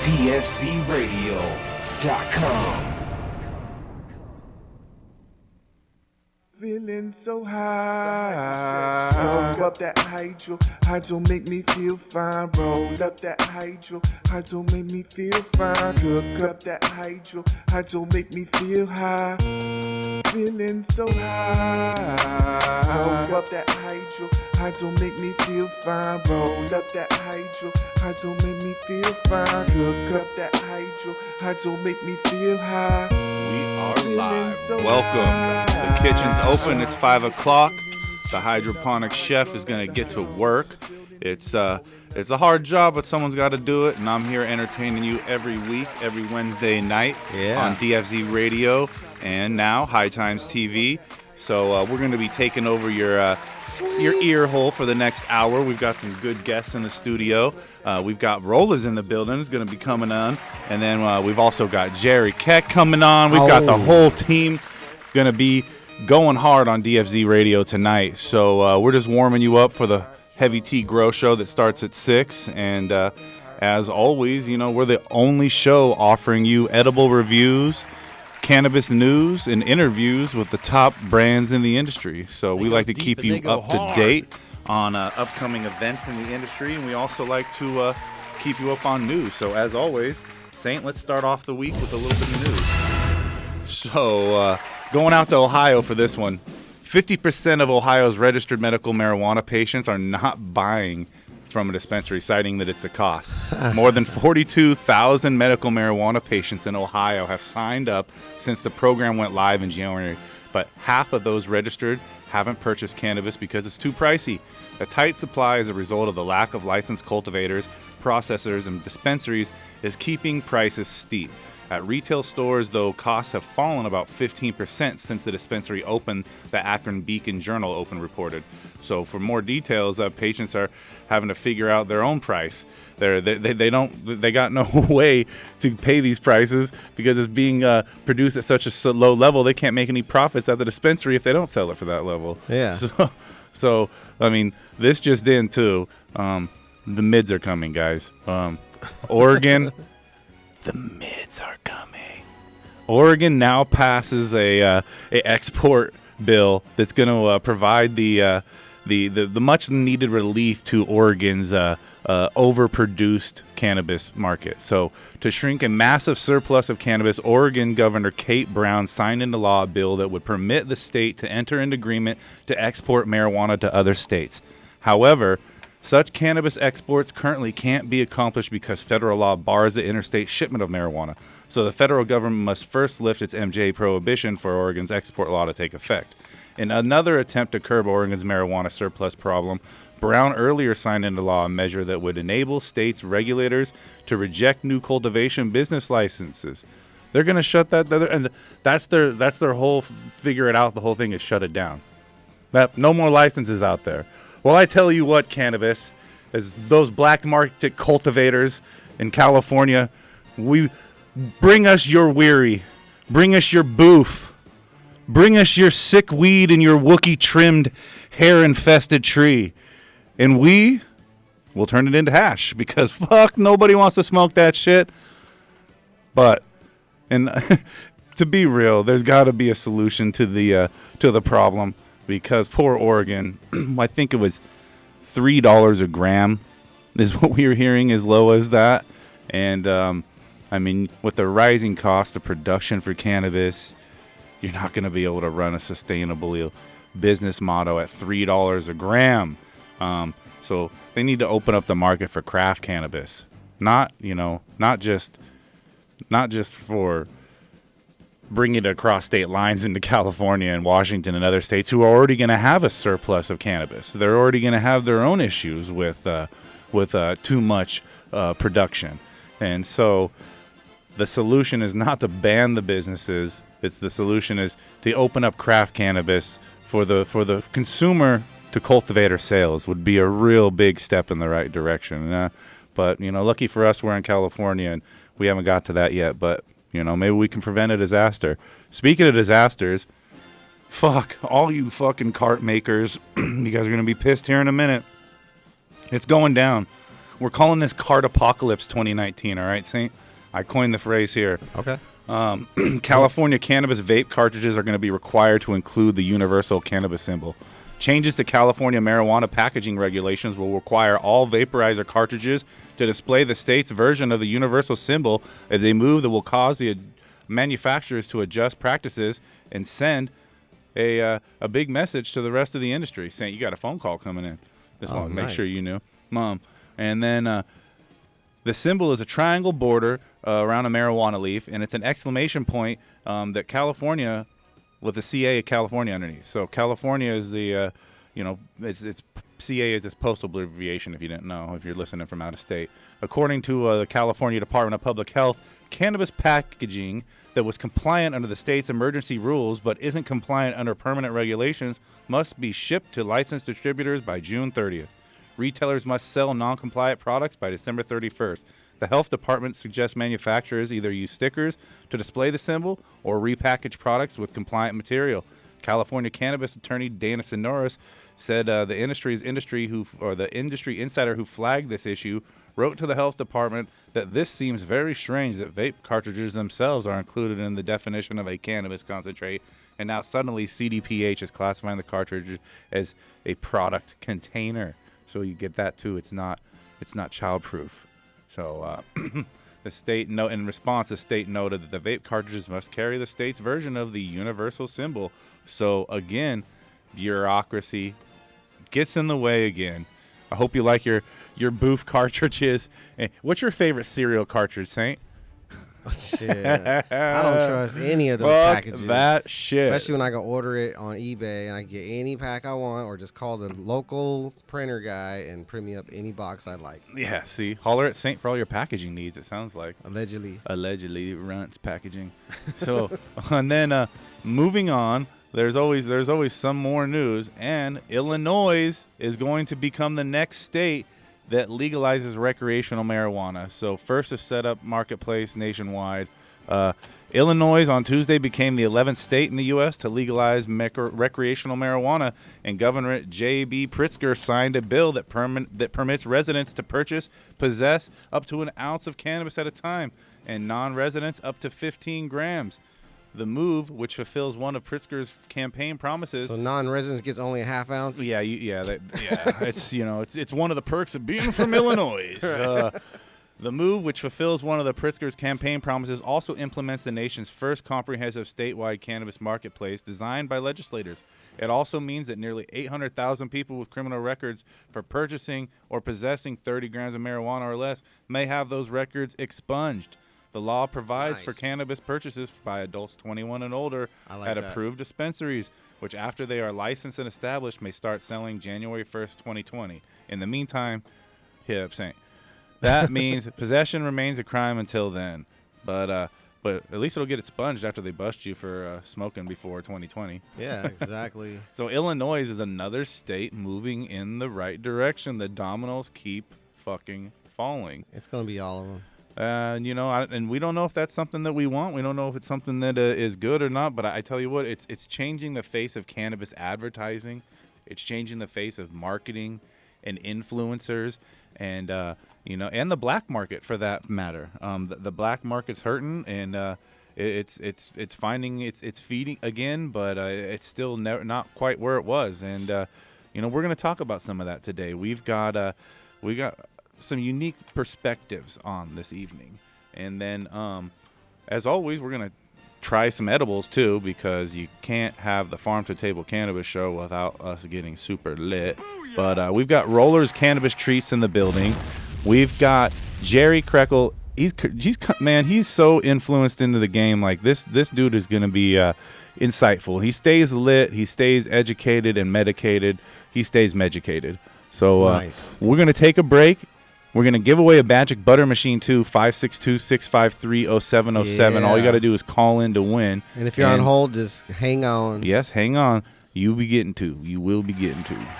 DFCRadio.com. Feeling so high. Roll up that hydro make me feel fine. Roll up that hydro make me feel fine. Cook up that hydro make me feel high. Feeling so high. Roll up that hydro make me feel fine. Roll up that hydro make me feel fine. Cook up that hydro make me feel high. We are live. Welcome. The kitchen's open. It's 5 o'clock. The hydroponic chef is going to get to work. It's a hard job, but someone's got to do it. And I'm here entertaining you every week, every Wednesday night on DFZ Radio and now High Times TV. So we're going to be taking over your ear hole for the next hour. We've got some good guests in the studio. We've got Rollerz in the building. It's going to be coming on. And then we've also got Jerry Keck coming on. We've got the whole team going to be going hard on DFZ Radio tonight. So we're just warming you up for the Heavy Tea Grow Show that starts at 6. And as always, you know, we're the only show offering you edible reviews, cannabis news, and interviews with the top brands in the industry. So we like to keep you up to date on upcoming events in the industry, and we also like to keep you up on news. So as always, Saint, let's start off the week with a little bit of news. So going out to Ohio for this one, 50% of Ohio's registered medical marijuana patients are not buying from a dispensary, citing that it's a cost. More than 42,000 medical marijuana patients in Ohio have signed up since the program went live in January, but half of those registered haven't purchased cannabis because it's too pricey. A tight supply as a result of the lack of licensed cultivators, processors, and dispensaries is keeping prices steep. At retail stores, though, costs have fallen about 15% since the dispensary opened, the Akron Beacon Journal Open reported. So for more details, patients are having to figure out their own price. They got no way to pay these prices because it's being produced at such a low level. They can't make any profits at the dispensary if they don't sell it for that level. Yeah. So I mean, this just in too. The mids are coming, guys. Oregon. The mids are coming. Oregon now passes a export bill that's going to provide the much needed relief to Oregon's overproduced cannabis market. So to shrink a massive surplus of cannabis, Oregon Governor Kate Brown signed into law a bill that would permit the state to enter into agreement to export marijuana to other states. However, such cannabis exports currently can't be accomplished because federal law bars the interstate shipment of marijuana. So the federal government must first lift its MJ prohibition for Oregon's export law to take effect. In another attempt to curb Oregon's marijuana surplus problem, Brown earlier signed into law a measure that would enable states' regulators to reject new cultivation business licenses. They're going to shut that, and that's their whole figure it out. The whole thing is shut it down. No more licenses out there. Well, I tell you what, cannabis, as those black market cultivators in California, we bring us your weary, bring us your boof, bring us your sick weed and your Wookiee-trimmed, hair-infested tree, and we will turn it into hash because fuck, nobody wants to smoke that shit. But, and to be real, there's got to be a solution to the problem. Because poor Oregon, I think it was $3 a gram is what we were hearing, as low as that. And, I mean, with the rising cost of production for cannabis, you're not going to be able to run a sustainable business model at $3 a gram. So they need to open up the market for craft cannabis. Not just for bring it across state lines into California and Washington and other states who are already going to have a surplus of cannabis. They're already going to have their own issues with too much production. And so the solution is not to ban the businesses. The solution is to open up craft cannabis for the consumer to cultivator sales would be a real big step in the right direction. But, lucky for us, we're in California and we haven't got to that yet. But maybe we can prevent a disaster. Speaking of disasters, fuck, all you fucking cart makers, you guys are going to be pissed here in a minute. It's going down. We're calling this Card Apocalypse 2019, all right, Saint? I coined the phrase here. Okay. California cannabis vape cartridges are going to be required to include the universal cannabis symbol. Changes to California marijuana packaging regulations will require all vaporizer cartridges to display the state's version of the universal symbol. If they move, that will cause the manufacturers to adjust practices and send a big message to the rest of the industry. Saying you got a phone call coming in. Just want to make sure you knew, Mom. And then the symbol is a triangle border around a marijuana leaf, and it's an exclamation point that California, with the CA of California underneath. So California is the, it's CA is its postal abbreviation, if you didn't know, if you're listening from out of state. According to the California Department of Public Health, cannabis packaging that was compliant under the state's emergency rules but isn't compliant under permanent regulations must be shipped to licensed distributors by June 30th. Retailers must sell non-compliant products by December 31st. The health department suggests manufacturers either use stickers to display the symbol or repackage products with compliant material. California cannabis attorney Dana Sonoris said the industry insider who flagged this issue wrote to the health department that this seems very strange that vape cartridges themselves are included in the definition of a cannabis concentrate, and now suddenly CDPH is classifying the cartridge as a product container. So you get that too. It's not childproof. So the state in response, the state noted that the vape cartridges must carry the state's version of the universal symbol. So again, bureaucracy gets in the way again. I hope you like your booth cartridges. What's your favorite cereal cartridge, Saint? Shit. I don't trust any of those packages. That shit. Especially when I go order it on eBay and I get any pack I want, or just call the local printer guy and print me up any box I like. Yeah, see? Holler at Saint for all your packaging needs, it sounds like. Allegedly runs packaging. So, and then moving on, there's always some more news, and Illinois is going to become the next state that legalizes recreational marijuana. So first to set up marketplace nationwide. Illinois on Tuesday became the 11th state in the U.S. to legalize recreational marijuana, and Governor J.B. Pritzker signed a bill that permits residents to possess up to an ounce of cannabis at a time, and non-residents up to 15 grams. The move, which fulfills one of Pritzker's campaign promises. So non-residents gets only a half ounce. Yeah. It's one of the perks of being from Illinois. The move, which fulfills one of the Pritzker's campaign promises, also implements the nation's first comprehensive statewide cannabis marketplace designed by legislators. It also means that nearly 800,000 people with criminal records for purchasing or possessing 30 grams of marijuana or less may have those records expunged. The law provides for cannabis purchases by adults 21 and older at approved dispensaries, which after they are licensed and established may start selling January 1st, 2020. In the meantime, that means possession remains a crime until then. But at least it'll get expunged after they bust you for smoking before 2020. Yeah, exactly. So Illinois is another state moving in the right direction. The dominoes keep fucking falling. It's going to be all of them. And we don't know if that's something that we want. We don't know if it's something that is good or not. But I tell you what, it's changing the face of cannabis advertising. It's changing the face of marketing and influencers, and and the black market for that matter. The black market's hurting, and it's finding it's feeding again, but it's still not quite where it was. And we're going to talk about some of that today. We got some unique perspectives on this evening, and then as always, we're gonna try some edibles too, because you can't have the Farm to Table Cannabis Show without us getting super lit. But we've got Rollerz Cannabis Treats in the building. We've got Jerry Krekel. He's so influenced into the game. Like this dude is gonna be insightful. He stays lit. He stays educated and medicated. He stays medicated. So nice. We're gonna take a break. We're going to give away a Magic Butter Machine, too, 562-653-0707. Yeah. All you got to do is call in to win. And if you're on hold, just hang on. Yes, hang on. You will be getting to.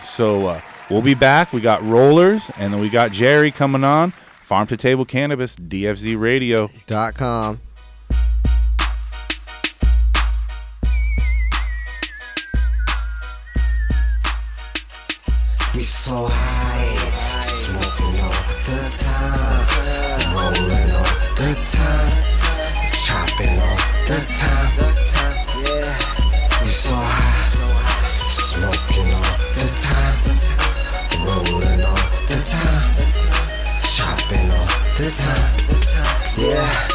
So we'll be back. We got Rollerz, and then we got Jerry coming on. Farm to Table Cannabis, DFZRadio.com. We so high, smoking all the time, yeah. We so high, smoking all the time, rolling all the time, chopping all the time, yeah.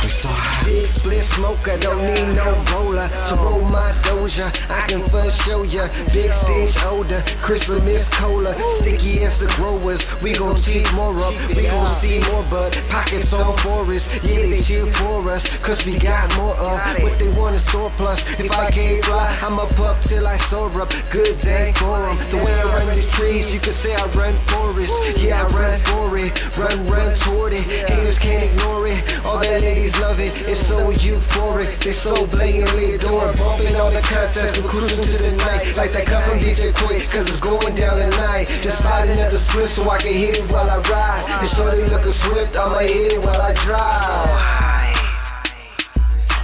We so high. Big split smoker, don't need no roller. So roll my doja, I can first show ya. Big stench odor, Christmas cola. Sticky as the growers, we gon' teeth more up. We gon' see more bud, pockets on forest. Yeah, they cheer for us, cause we got more of what they want in store plus. If I can't fly, I'ma puff till I soar up. Good day for 'em. The way I run these trees, you could say I run forest. Yeah, I run for it, run toward it. Haters can't ignore it, all that ladies love it. It's so euphoric, they so blatantly adore. Bumping all the cuts as we cruising to the night. Like that cut from DJ Quick, cause it's going down tonight. Just slide another split so I can hit it while I ride. And shorty looking swift, I'ma hit it while I drive.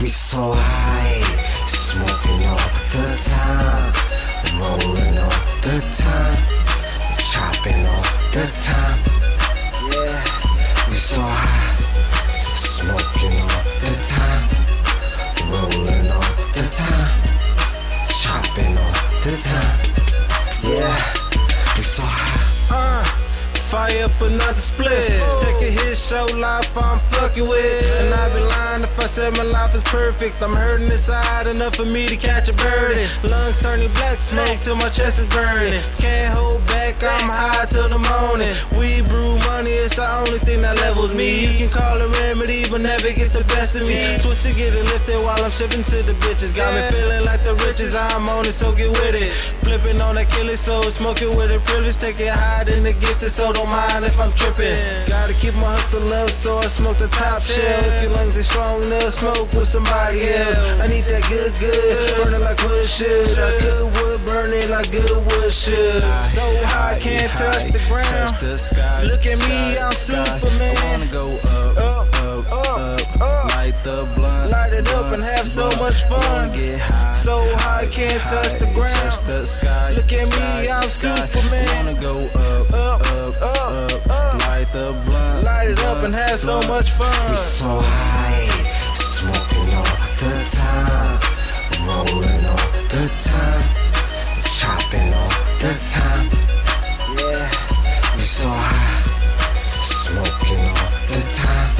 We so high, smoking all the time, rolling all the time, chopping all the time, yeah. We so high, smoking all the time, rolling all the time, chopping all the time, yeah. We so high. Fire up another split. Take a hit, show life I'm fucking with. And I'd be lying if I said my life is perfect. I'm hurting inside enough for me to catch a birdie. Lungs turning black smoke till my chest is burning. Can't hold back, I'm high till the morning. We brew money, it's the only thing that levels me. You can call it remedy, but never gets the best of me. Twist to get it lifted while I'm shipping to the bitches. Got me feeling like the riches, I'm on it, so get with it. Flipping on that killing soul, smoking with a privilege. Take it high, then the gift so don't mind if I'm tripping. Gotta keep my hustle up, so I smoke the top shelf. If your lungs ain't strong enough, smoke with somebody else. I need that good, burning like wood should. I good wood, burning like good wood should. So high, I can't touch the ground. Look at me, I'm Superman. I wanna go up, light the blunt, light it up and have so much fun. So high, I can't touch the ground. Look at me, I'm Superman. I wanna go up, light the blunt, light it up and have so much fun. We so high, smoking all the time, rolling all the time, chopping all the time, yeah. We so high, smoking all the time,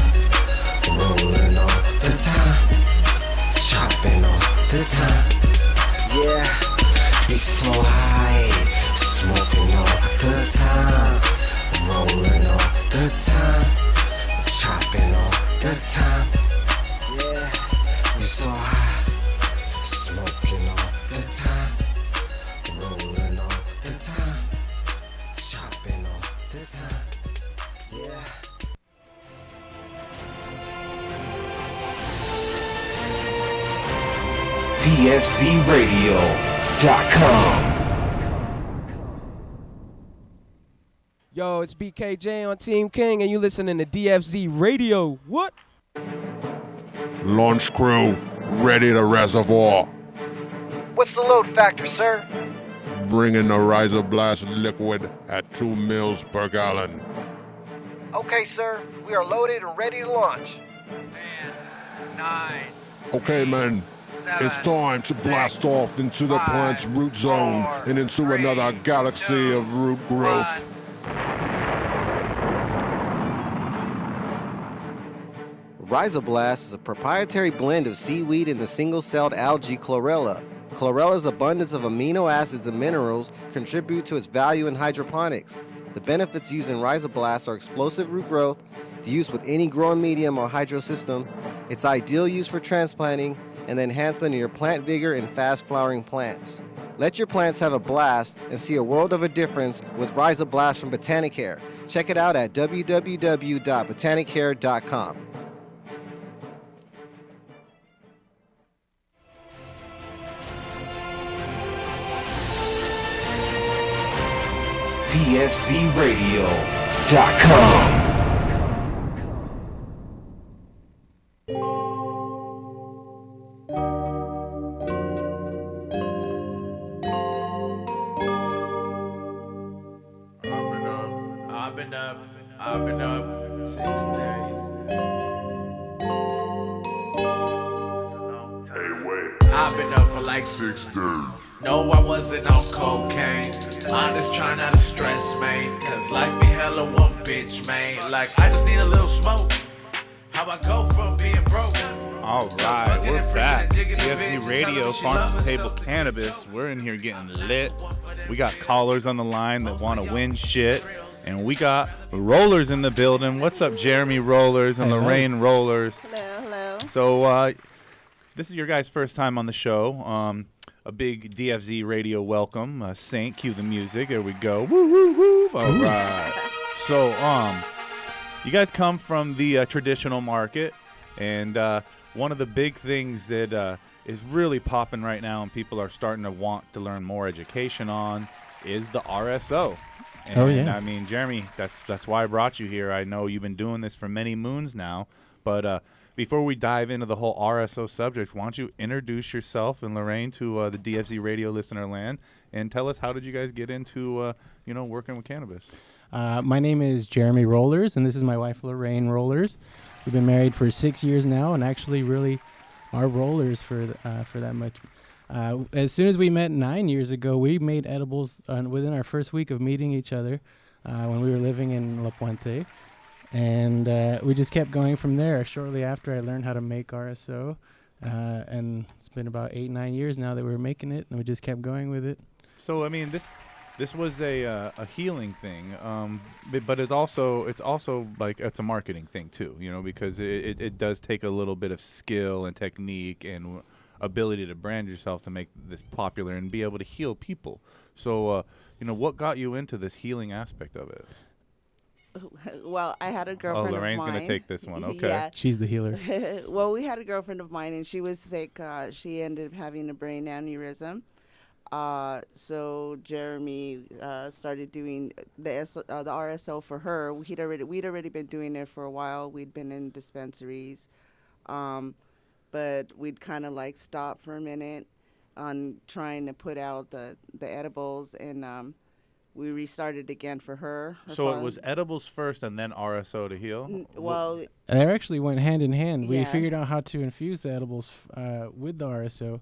rolling all the time, chopping all the time, yeah. We so high, smoking all the time, rolling all the time, chopping all the time, yeah. We so high, smoking all the time, rolling all the time, chopping all the time, yeah. DFCRadio.com. Yo, it's BKJ on Team King, and you listening to DFZ Radio. What? Launch crew, ready to reservoir. What's the load factor, sir? Bringing the Riser Blast liquid at 2 mils per gallon. Okay, sir. We are loaded and ready to launch. 10, 9. Okay, men. It's time to blast off into the plant's root zone and into another galaxy of root growth. Rhizoblast is a proprietary blend of seaweed and the single-celled algae chlorella. Chlorella's abundance of amino acids and minerals contribute to its value in hydroponics. The benefits used in Rhizoblast are explosive root growth, the use with any growing medium or hydro system, its ideal use for transplanting, and the enhancement of your plant vigor in fast-flowering plants. Let your plants have a blast and see a world of a difference with Rhizoblast from Botanicare. Check it out at www.botanicare.com. DFCRadio.com. I've been up 6 days. I've been up for like 6 days. no, I wasn't on cocaine. Honest, trying not to stress, man. Cause life be hella one bitch, man. Like, I just need a little smoke. How I go from being broke. All right, we're back. DFZ Radio, Farm to Table Cannabis. We're in here getting lit. We got callers on the line that want to win shit. And we got Rollerz in the building. What's up, Jeremy Rollerz and Lorraine Rollerz? Hello. So, this is your guys' first time on the show. A big DFZ Radio welcome. Saint, cue the music. There we go. Woo, woo, woo. All right. So, you guys come from the traditional market, and one of the big things that is really popping right now and people are starting to want to learn more education on is the RSO. And, I mean, Jeremy, that's why I brought you here. I know you've been doing this for many moons now, but before we dive into the whole RSO subject, why don't you introduce yourself and Lorraine to the DFZ Radio listener land and tell us how did you guys get into working with cannabis? My name is Jeremy Rollerz, and this is my wife Lorraine Rollerz. We've been married for 6 years now, and actually really are rollers for that much. As soon as we met 9 years ago, we made edibles within our first week of meeting each other when we were living in La Puente. And we just kept going from there. Shortly after, I learned how to make RSO. And it's been about 8-9 years now that we were making it, and we just kept going with it. So, I mean, this was a healing thing, but it's also like it's a marketing thing too, because it does take a little bit of skill and technique and ability to brand yourself to make this popular and be able to heal people. So, what got you into this healing aspect of it? Well, I had a girlfriend Lorraine's of mine. going to take this one. Okay. Yeah. She's the healer. Well, we had a girlfriend of mine, and she was sick. She ended up having a brain aneurysm. So Jeremy started doing the RSO for her. We'd already been doing it for a while. We'd been in dispensaries, but we'd kind of like stopped for a minute on trying to put out the edibles, and we restarted again for her. So it was edibles first and then RSO to heal? Well, they actually went hand in hand. We Yeah. figured out how to infuse the edibles with the RSO.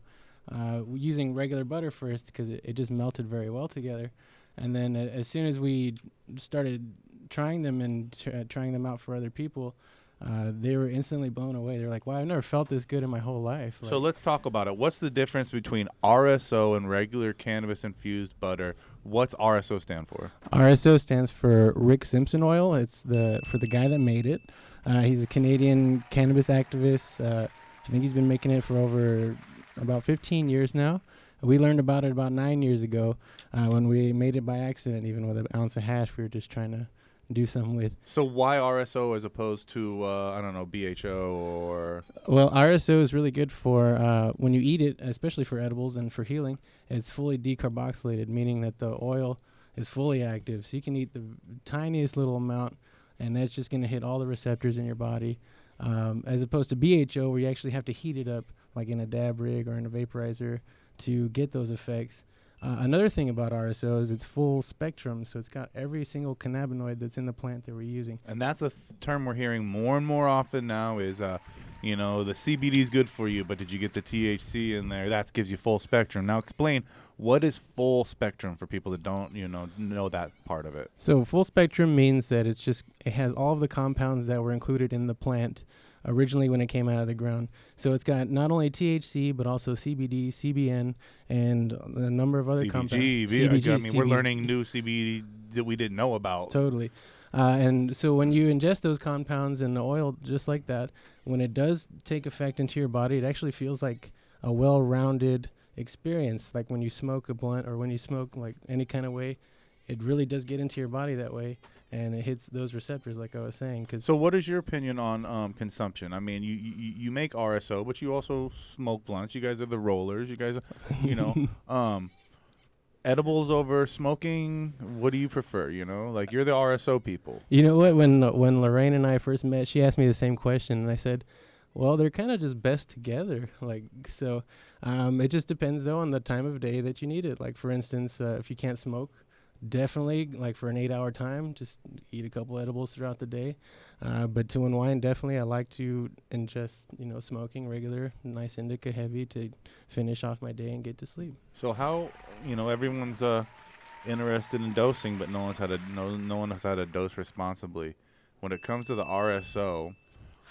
Using regular butter first because it just melted very well together. And then as soon as we started trying them and trying them out for other people, they were instantly blown away. They're like, wow, I've never felt this good in my whole life. So let's talk about it. What's the difference between RSO and regular cannabis-infused butter? What's RSO stand for? RSO stands for Rick Simpson Oil. It's for the guy that made it. He's a Canadian cannabis activist. I think he's been making it for over about 15 years now. We learned about it about 9 years ago when we made it by accident, even with an ounce of hash we were just trying to do something with. So why RSO as opposed to, BHO or... Well, RSO is really good for when you eat it, especially for edibles and for healing. It's fully decarboxylated, meaning that the oil is fully active. So you can eat the tiniest little amount, and that's just going to hit all the receptors in your body. As opposed to BHO, where you actually have to heat it up, like in a dab rig or in a vaporizer, to get those effects. Another thing about RSO is it's full spectrum, so it's got every single cannabinoid that's in the plant that we're using. And that's a term we're hearing more and more often now is, the CBD is good for you, but did you get the THC in there? That gives you full spectrum. Now explain, what is full spectrum for people that don't, know that part of it? So full spectrum means that it has all of the compounds that were included in the plant originally when it came out of the ground. So it's got not only THC, but also CBD, CBN, and a number of other compounds. CBG. We're learning new CBD that we didn't know about. Totally. And so when you ingest those compounds in the oil just like that, when it does take effect into your body, it actually feels like a well-rounded experience. Like when you smoke a blunt or when you smoke like any kind of way, it really does get into your body that way. And it hits those receptors, like I was saying. So what is your opinion on consumption? I mean, you make RSO, but you also smoke blunts. You guys are the rollers. You guys are, edibles over smoking. What do you prefer? Like you're the RSO people. You know what? When Lorraine and I first met, she asked me the same question, and I said, well, they're kind of just best together. It just depends, though, on the time of day that you need it. Like, for instance, if you can't smoke definitely like for an 8-hour time, just eat a couple edibles throughout the day. But to unwind, definitely I like to ingest, smoking regular, nice indica heavy to finish off my day and get to sleep. So how, everyone's interested in dosing, but no one has had to dose responsibly. When it comes to the RSO,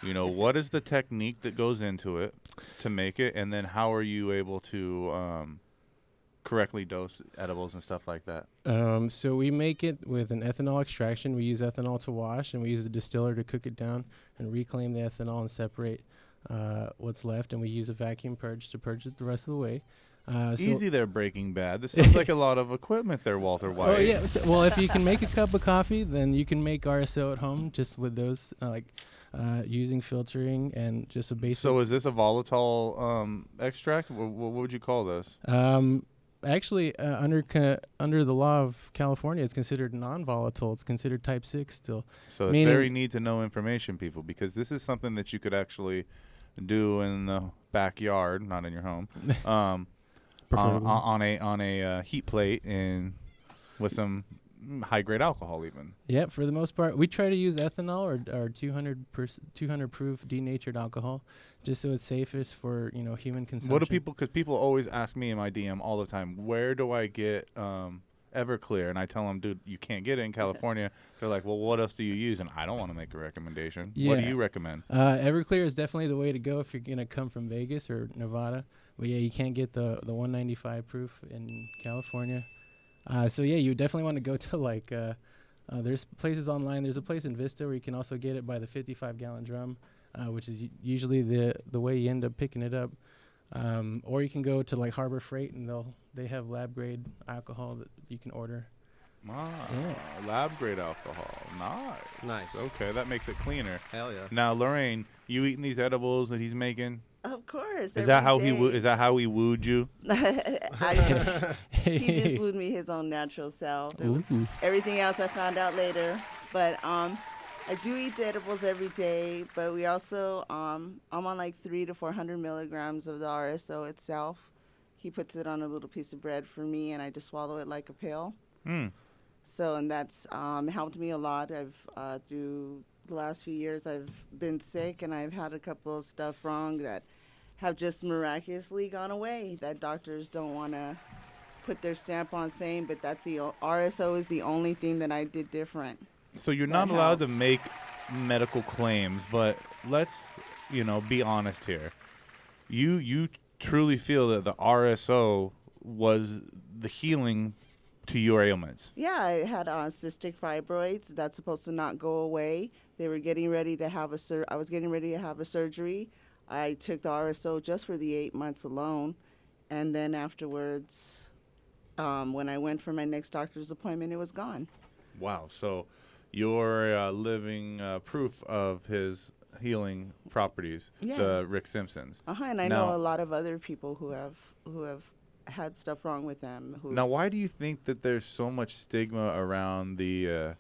what is the technique that goes into it to make it, and then how are you able to correctly dose edibles and stuff like that? So we make it with an ethanol extraction. We use ethanol to wash, and we use a distiller to cook it down and reclaim the ethanol and separate what's left. And we use a vacuum purge to purge it the rest of the way. Easy there, Breaking Bad. This sounds like a lot of equipment there, Walter White. Oh yeah. Well, if you can make a cup of coffee, then you can make RSO at home just with those using filtering and just a basic. So is this a volatile extract? What would you call this? Actually, under the law of California, it's considered non-volatile. It's considered type 6 still. So it's very need-to-know information, people, because this is something that you could actually do in the backyard, not in your home, on a heat plate and with some high-grade alcohol even. Yeah, for the most part. We try to use ethanol or 200 proof denatured alcohol just so it's safest for, human consumption. What do people, because people always ask me in my DM all the time, where do I get Everclear? And I tell them, dude, you can't get it in California. They're like, well, what else do you use? And I don't want to make a recommendation. Yeah. What do you recommend? Everclear is definitely the way to go if you're going to come from Vegas or Nevada. But yeah, you can't get the 195 proof in California. So yeah, you definitely want to go to there's places online. There's a place in Vista where you can also get it by the 55-gallon drum, which is usually the way you end up picking it up. Or you can go to like Harbor Freight and they have lab grade alcohol that you can order. Yeah. Lab grade alcohol. Nice. Okay, that makes it cleaner. Hell yeah. Now, Lorraine, you eating these edibles that he's making? Of course. Is that how he wooed you? He just wooed me his own natural self. Everything else I found out later. But I do eat the edibles every day. But we also I'm on like 300 to 400 milligrams of the RSO itself. He puts it on a little piece of bread for me, and I just swallow it like a pill. So, and that's helped me a lot. I've through the last few years, I've been sick, and I've had a couple of stuff wrong that have just miraculously gone away that doctors don't want to put their stamp on saying, but that's the RSO is the only thing that I did different. So you're not allowed to make medical claims, but let's, be honest here. You truly feel that the RSO was the healing to your ailments? Yeah, I had cystic fibroids. That's supposed to not go away. They were getting ready to have I was getting ready to have a surgery. I took the RSO just for the 8 months alone, and then afterwards, when I went for my next doctor's appointment, it was gone. Wow. So you're living proof of his healing properties, the Rick Simpsons. And I know a lot of other people who have had stuff wrong with them. Now, why do you think that there's so much stigma around the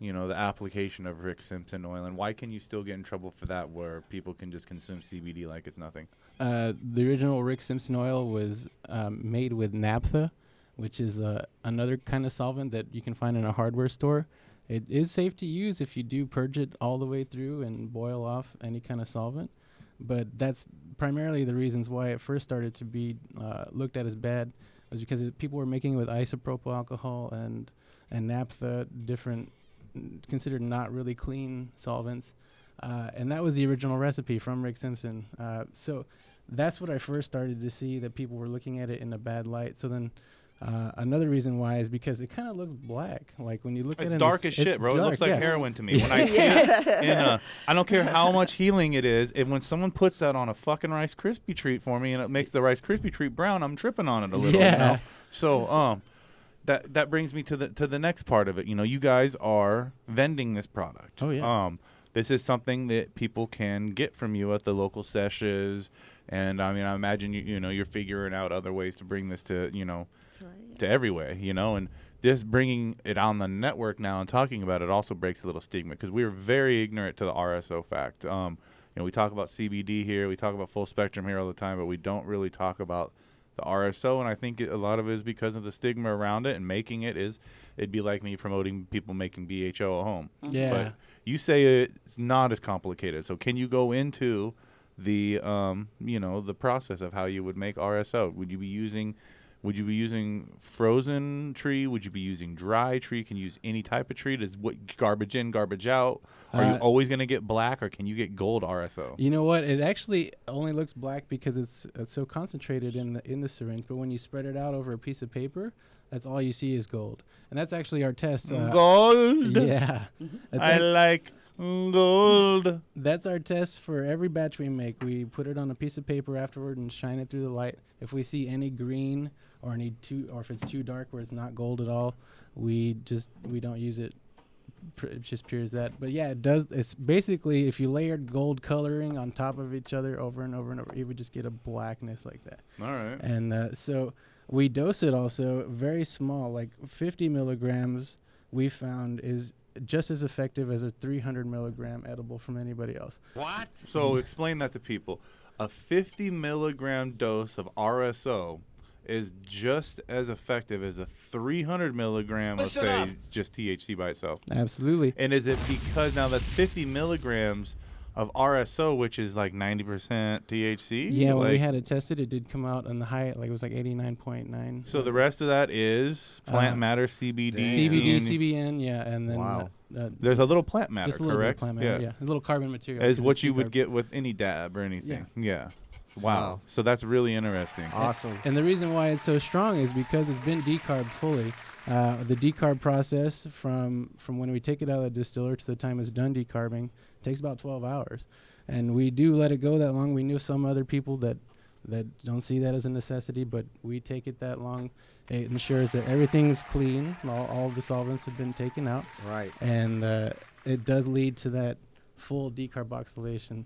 application of Rick Simpson oil, and why can you still get in trouble for that where people can just consume CBD like it's nothing? The original Rick Simpson oil was made with naphtha, which is another kind of solvent that you can find in a hardware store. It is safe to use if you do purge it all the way through and boil off any kind of solvent. But that's primarily the reasons why it first started to be looked at as bad, was because people were making it with isopropyl alcohol and naphtha, different, considered not really clean solvents. And that was the original recipe from Rick Simpson. So that's what I first started to see, that people were looking at it in a bad light. So then another reason why is because it kind of looks black. Like when you look at it, it's dark as shit, bro. It looks like heroin to me. When I see it, I don't care how much healing it is. And when someone puts that on a fucking Rice Krispie treat for me, and it makes the Rice Krispie treat brown, I'm tripping on it a little. Yeah. So that brings me to the next part of it. You guys are vending this product. Oh yeah. This is something that people can get from you at the local sessions, and I imagine you're figuring out other ways to bring this to to everywhere, and just bringing it on the network now and talking about it also breaks a little stigma, because we are very ignorant to the RSO fact. We talk about CBD here, we talk about full spectrum here all the time, but we don't really talk about the RSO, and I think a lot of it is because of the stigma around it, and making it'd be like me promoting people making BHO at home. Yeah. But you say it's not as complicated. So can you go into the the process of how you would make RSO? Would you be using frozen tree? Would you be using dry tree? Can you use any type of tree? Does what garbage in, garbage out? Are you always going to get black, or can you get gold RSO? You know what? It actually only looks black because it's so concentrated in the syringe. But when you spread it out over a piece of paper, that's all you see is gold. And that's actually our test. Gold. Yeah. I like gold. That's our test for every batch we make. We put it on a piece of paper afterward and shine it through the light. If we see any green or if it's too dark where it's not gold at all, we don't use it. It just pure as that. But yeah, it does. It's basically if you layered gold coloring on top of each other over and over and over, you would just get a blackness like that. All right. And so we dose it also very small, like 50 milligrams. We found is just as effective as a 300 milligram edible from anybody else. What? So explain that to people. A 50 milligram dose of RSO is just as effective as a 300 milligram, let's say, just THC by itself. Absolutely. And is it because now that's 50 milligrams of RSO, which is like 90% THC? Yeah, when we had it tested, it did come out on the high, like it was like 89.9. So the rest of that is plant matter, CBD. CBD, CBN, yeah. And then wow. There's a little plant matter, just a little correct? Bit of plant matter, yeah. A little carbon material. As what you would get with any dab or anything. Yeah. Wow. So that's really interesting. Awesome. And the reason why it's so strong is because it's been decarbed fully. The decarb process from when we take it out of the distiller to the time it's done decarbing takes about 12 hours. And we do let it go that long. We knew some other people that don't see that as a necessity, but we take it that long. It ensures that everything's clean. All the solvents have been taken out. Right. And it does lead to that full decarboxylation.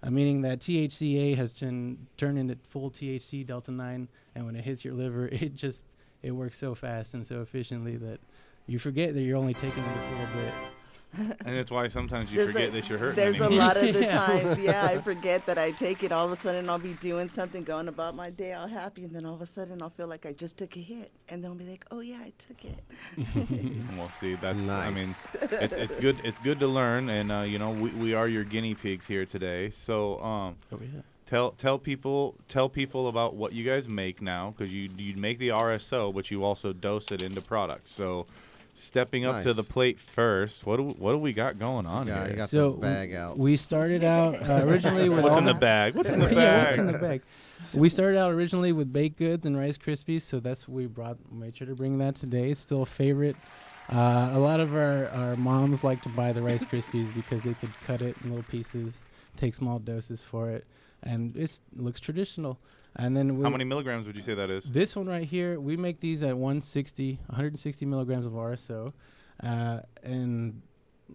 Meaning that THCA has turned into full THC delta 9, and when it hits your liver, it works so fast and so efficiently that you forget that you're only taking this little bit. And that's why sometimes you forget that you're hurting. There's a lot of the times, I forget that I take it. All of a sudden, I'll be doing something, going about my day all happy, and then all of a sudden, I'll feel like I just took a hit, and then I'll be like, oh yeah, I took it. Well, see, that's nice. I mean, it's good. It's good to learn, and we are your guinea pigs here today. So tell people about what you guys make now, because you make the RSO, but you also dose it into products. So. Stepping up to the plate first, what do we got going on here? You got so the bag out. We started out originally with what's in the bag? What's in the bag? Yeah, what's in the bag? We started out originally with baked goods and Rice Krispies, so that's what we made sure to bring that today. It's still a favorite. A lot of our moms like to buy the Rice Krispies because they could cut it in little pieces, take small doses for it, and it looks traditional. And then how many milligrams would you say that is? This one right here, we make these at 160 milligrams of RSO, and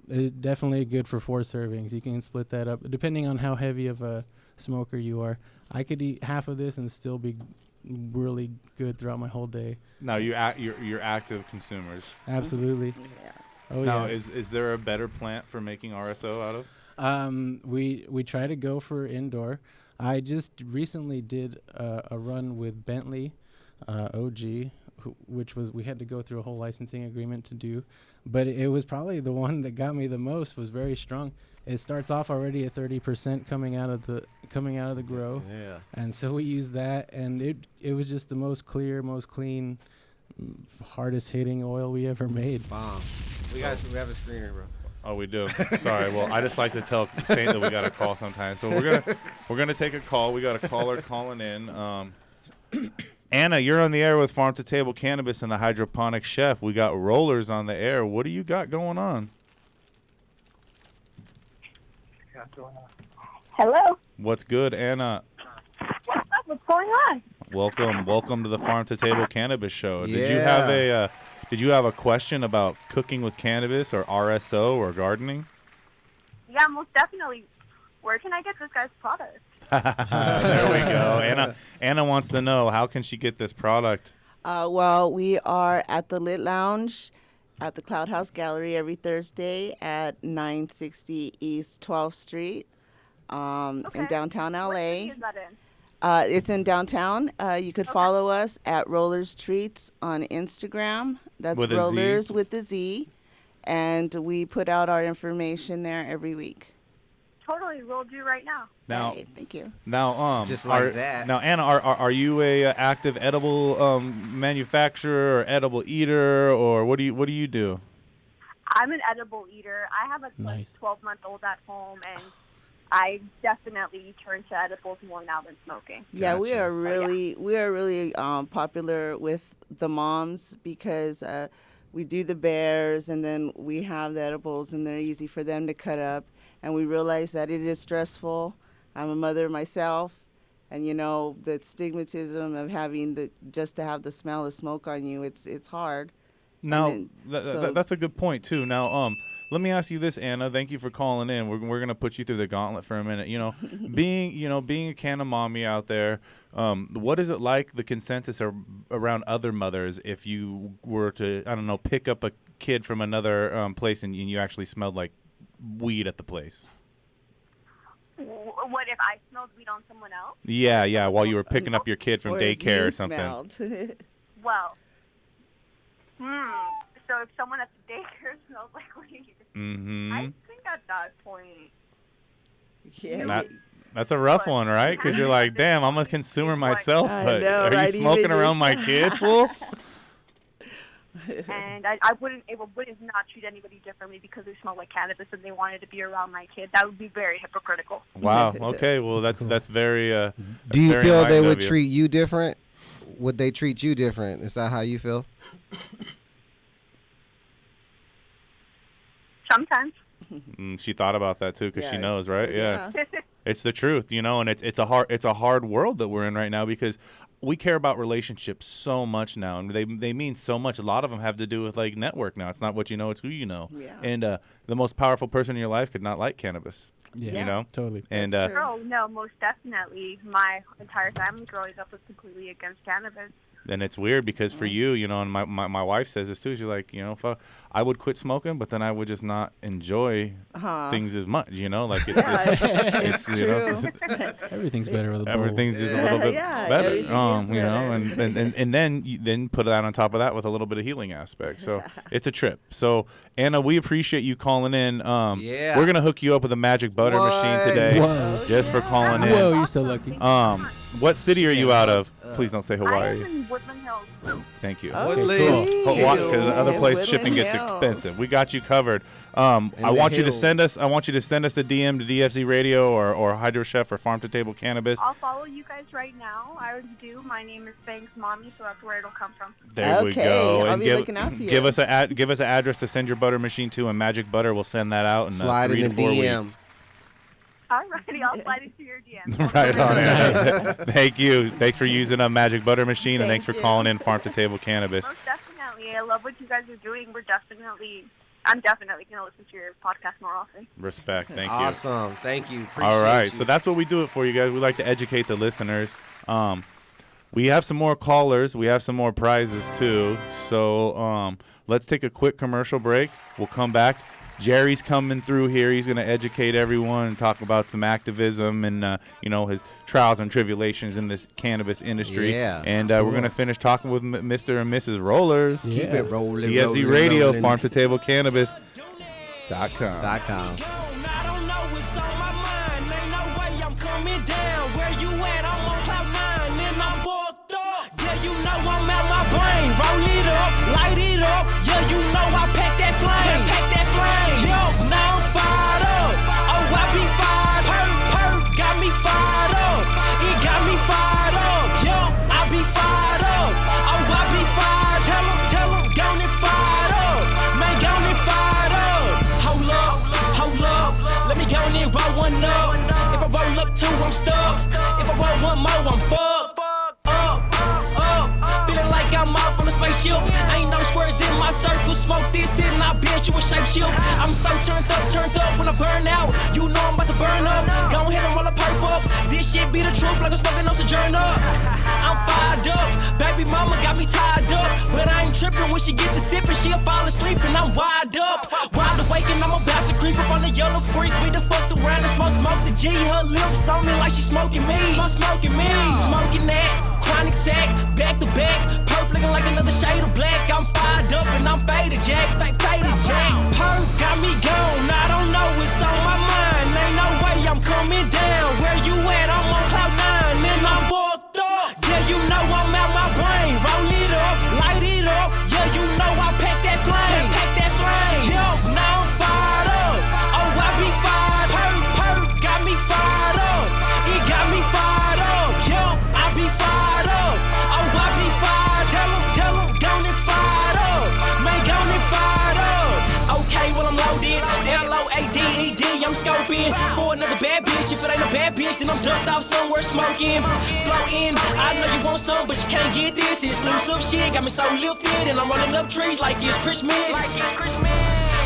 it's definitely good for 4 servings. You can split that up depending on how heavy of a smoker you are. I could eat half of this and still be really good throughout my whole day. Now you're active consumers. Absolutely. Yeah. Oh now, yeah. Is there a better plant for making RSO out of? We try to go for indoor. I just recently did a run with Bentley OG, which was we had to go through a whole licensing agreement to do, but it was probably the one that got me the most. Was very strong. It starts off already at 30% coming out of the grow. Yeah. And so we used that, and it was just the most clear, most clean, hardest hitting oil we ever made. Bomb. We have a screener, bro. Oh, we do. Sorry. Well, I just like to tell Saint that we got a call sometimes. So we're gonna take a call. We got a caller calling in. Anna, you're on the air with Farm to Table Cannabis and the Hydroponic Chef. We got Rollerz on the air. What do you got going on? Hello. What's good, Anna? What's up? What's going on? Welcome to the Farm to Table Cannabis Show. Yeah. Did you have a question about cooking with cannabis or RSO or gardening? Yeah, most definitely. Where can I get this guy's product? There we go. Anna wants to know, how can she get this product? Well, we are at the Lit Lounge at the Cloud House Gallery every Thursday at 960 East 12th Street in downtown LA. What city is that It's in downtown. You could follow us at Rollerz Treats on Instagram. That's With a Z? Rollerz with the Z. And we put out our information there every week. Totally, we'll do right now. Now, All right, thank you. Now, Just like that. Now, Anna, are you a active edible manufacturer or edible eater, or what do you do? I'm an edible eater. I have a Nice. 12-month-old at home, and I definitely turn to edibles more now than smoking. Yeah, we Gotcha. are really popular with the moms because we do the bears and then we have the edibles and they're easy for them to cut up. And we realize that it is stressful. I'm a mother myself, and you know the stigmatism of having just to have the smell of smoke on you. It's hard. Now, And then- that's a good point too. Now, let me ask you this, Anna. Thank you for calling in. We're gonna put you through the gauntlet for a minute. You know, being a can of mommy out there, what is it like? The consensus around other mothers if you were to, I don't know, pick up a kid from another place and you actually smelled like weed at the place. What if I smelled weed on someone else? Yeah. While you were picking up your kid from Or if daycare you or something. smelled. Well, so if someone at the daycare smells like weed, Mm-hmm. I think at that point, Yeah. That's a rough one, right? Because you're like, damn, I'm a consumer myself, I but know, are right? you smoking Even around my this- kid, fool? and I wouldn't not treat anybody differently because they smell like cannabis and they wanted to be around my kid. That would be very hypocritical. Wow. Okay. Well, that's very. That's Do you very feel they enlightened would of you. treat you different? Would they treat you different? Is that how you feel? Sometimes. She thought about that too, because she Yeah. knows, right? Yeah. Yeah. It's the truth, you know, and it's a hard world that we're in right now because we care about relationships so much now, and they mean so much. A lot of them have to do with like network now. It's not what you know, it's who you know. Yeah. And the most powerful person in your life could not like cannabis. Yeah. You know, Totally. and That's true. Oh, no, most definitely. My entire family growing up was completely against cannabis. and it's weird because for you, you know, and my wife says this too. She's like, you know, I would quit smoking, but then I would just not enjoy things as much. You know, like it's you true. know, Everything's better with a bowl. everything's just a little bit Yeah, better. everything is You know, better. and then then put that on top of that with a little bit of healing aspect. So it's a trip. So Anna, we appreciate you calling in. Yeah. We're gonna hook you up with a magic butter machine today, Whoa. just for calling in. Whoa, you're so lucky. What city are you out of? Please don't say I Hawaii. am in Woodland Hills. Thank you. Oh, Woodland. Cool. see? Because the other In place Woodland shipping gets Hills. expensive. We got you covered. I the want you to hills. send us. I want you to send us a DM to DFZ Radio or Hydro Chef or Farm to Table Cannabis. I'll follow you guys right now. I already do. My name is Banks Mommy, so that's where it'll come from. There we Okay, go. I'll And be looking out for you. give us an address to send your butter machine to, and Magic Butter will send that out in Slide 3 in to the 4 DM. weeks. Alrighty, I'll slide into your DM. Right on it. Thank you. Thanks for using a Magic Butter machine, and thanks for Thank you. calling in Farm to Table Cannabis. Most definitely. I love what you guys are doing. I'm definitely going to listen to your podcast more often. Respect. Thank you. Awesome. Thank you. Appreciate All right, you. so that's what we do it for you guys. We like to educate the listeners. We have some more callers. We have some more prizes too. So let's take a quick commercial break. We'll come back. Jerry's coming through here. He's going to educate everyone and talk about some activism and his trials and tribulations in this cannabis industry. Yeah. And we're going to finish talking with Mr. and Mrs. Rollerz. Yeah. Keep it rolling. DFZ rolling, Radio, rolling. Farm to Table Cannabis.com. .com. I don't know what's on my mind. Ain't no way I'm coming down. Where you at? I'm on cloud 9 and I'm fucked up. Yeah, you know I'm out my brain. Roll it up, light it up. Yeah, you know I pack that flame. Pack that flame. Yo, now I'm fired up. Oh, I be fired. Perk, got me fired up. It got me fired up. Yo, I be fired up. Oh, I be fired. Tell 'em, gone and fired up. Man, gone and fired up. Hold up, let me go and roll one up. If I roll up two, I'm stuck. If I roll one more, I'm fucked. Up, feeling like I'm off on a spaceship. Ain't no squares in my circle. Smoke this and I bet you a shape shift. I'm so turned up when I burn out. You know I'm about to burn up. Go ahead and roll a perp up. This shit be the truth like I'm smoking on Sojourner. I'm fired up. Baby mama got me tied up, but I ain't tripping when she get the sippin'. She'll fall asleep and I'm wide up. Wide awake and I'm about to creep up on the yellow freak. We done fucked around and smoke the G. Her lips on me like she smoking me. Smoking me. Smoking that chronic sack, back to back. Perp looking like another shade of black. I'm fired up and I'm faded, Jack. Faded, Jack. Perp got me gone. I don't know what's on my mind. Ain't no way I'm coming down. Where you at? I'm on cloud 9 and I'm fucked up. Yeah, you know I'm out my brain. Roll it up, light it up. Yeah, you know I pack that flame. Yo, now I'm fired up. Oh, I be fired. Perp got me fired up. It got me fired up. Yo, I be fired up. Oh, I be fired. Tell 'em, gone and fired up. Man, gone and fired up. Okay, well I'm loaded. LOADED, I'm scoping for another bad bitch. If it ain't a bad bitch, then I'm ducked off somewhere smoking. Floating, I know you want some, but you can't get this. Exclusive shit got me so lifted, and I'm rolling up trees like it's Christmas.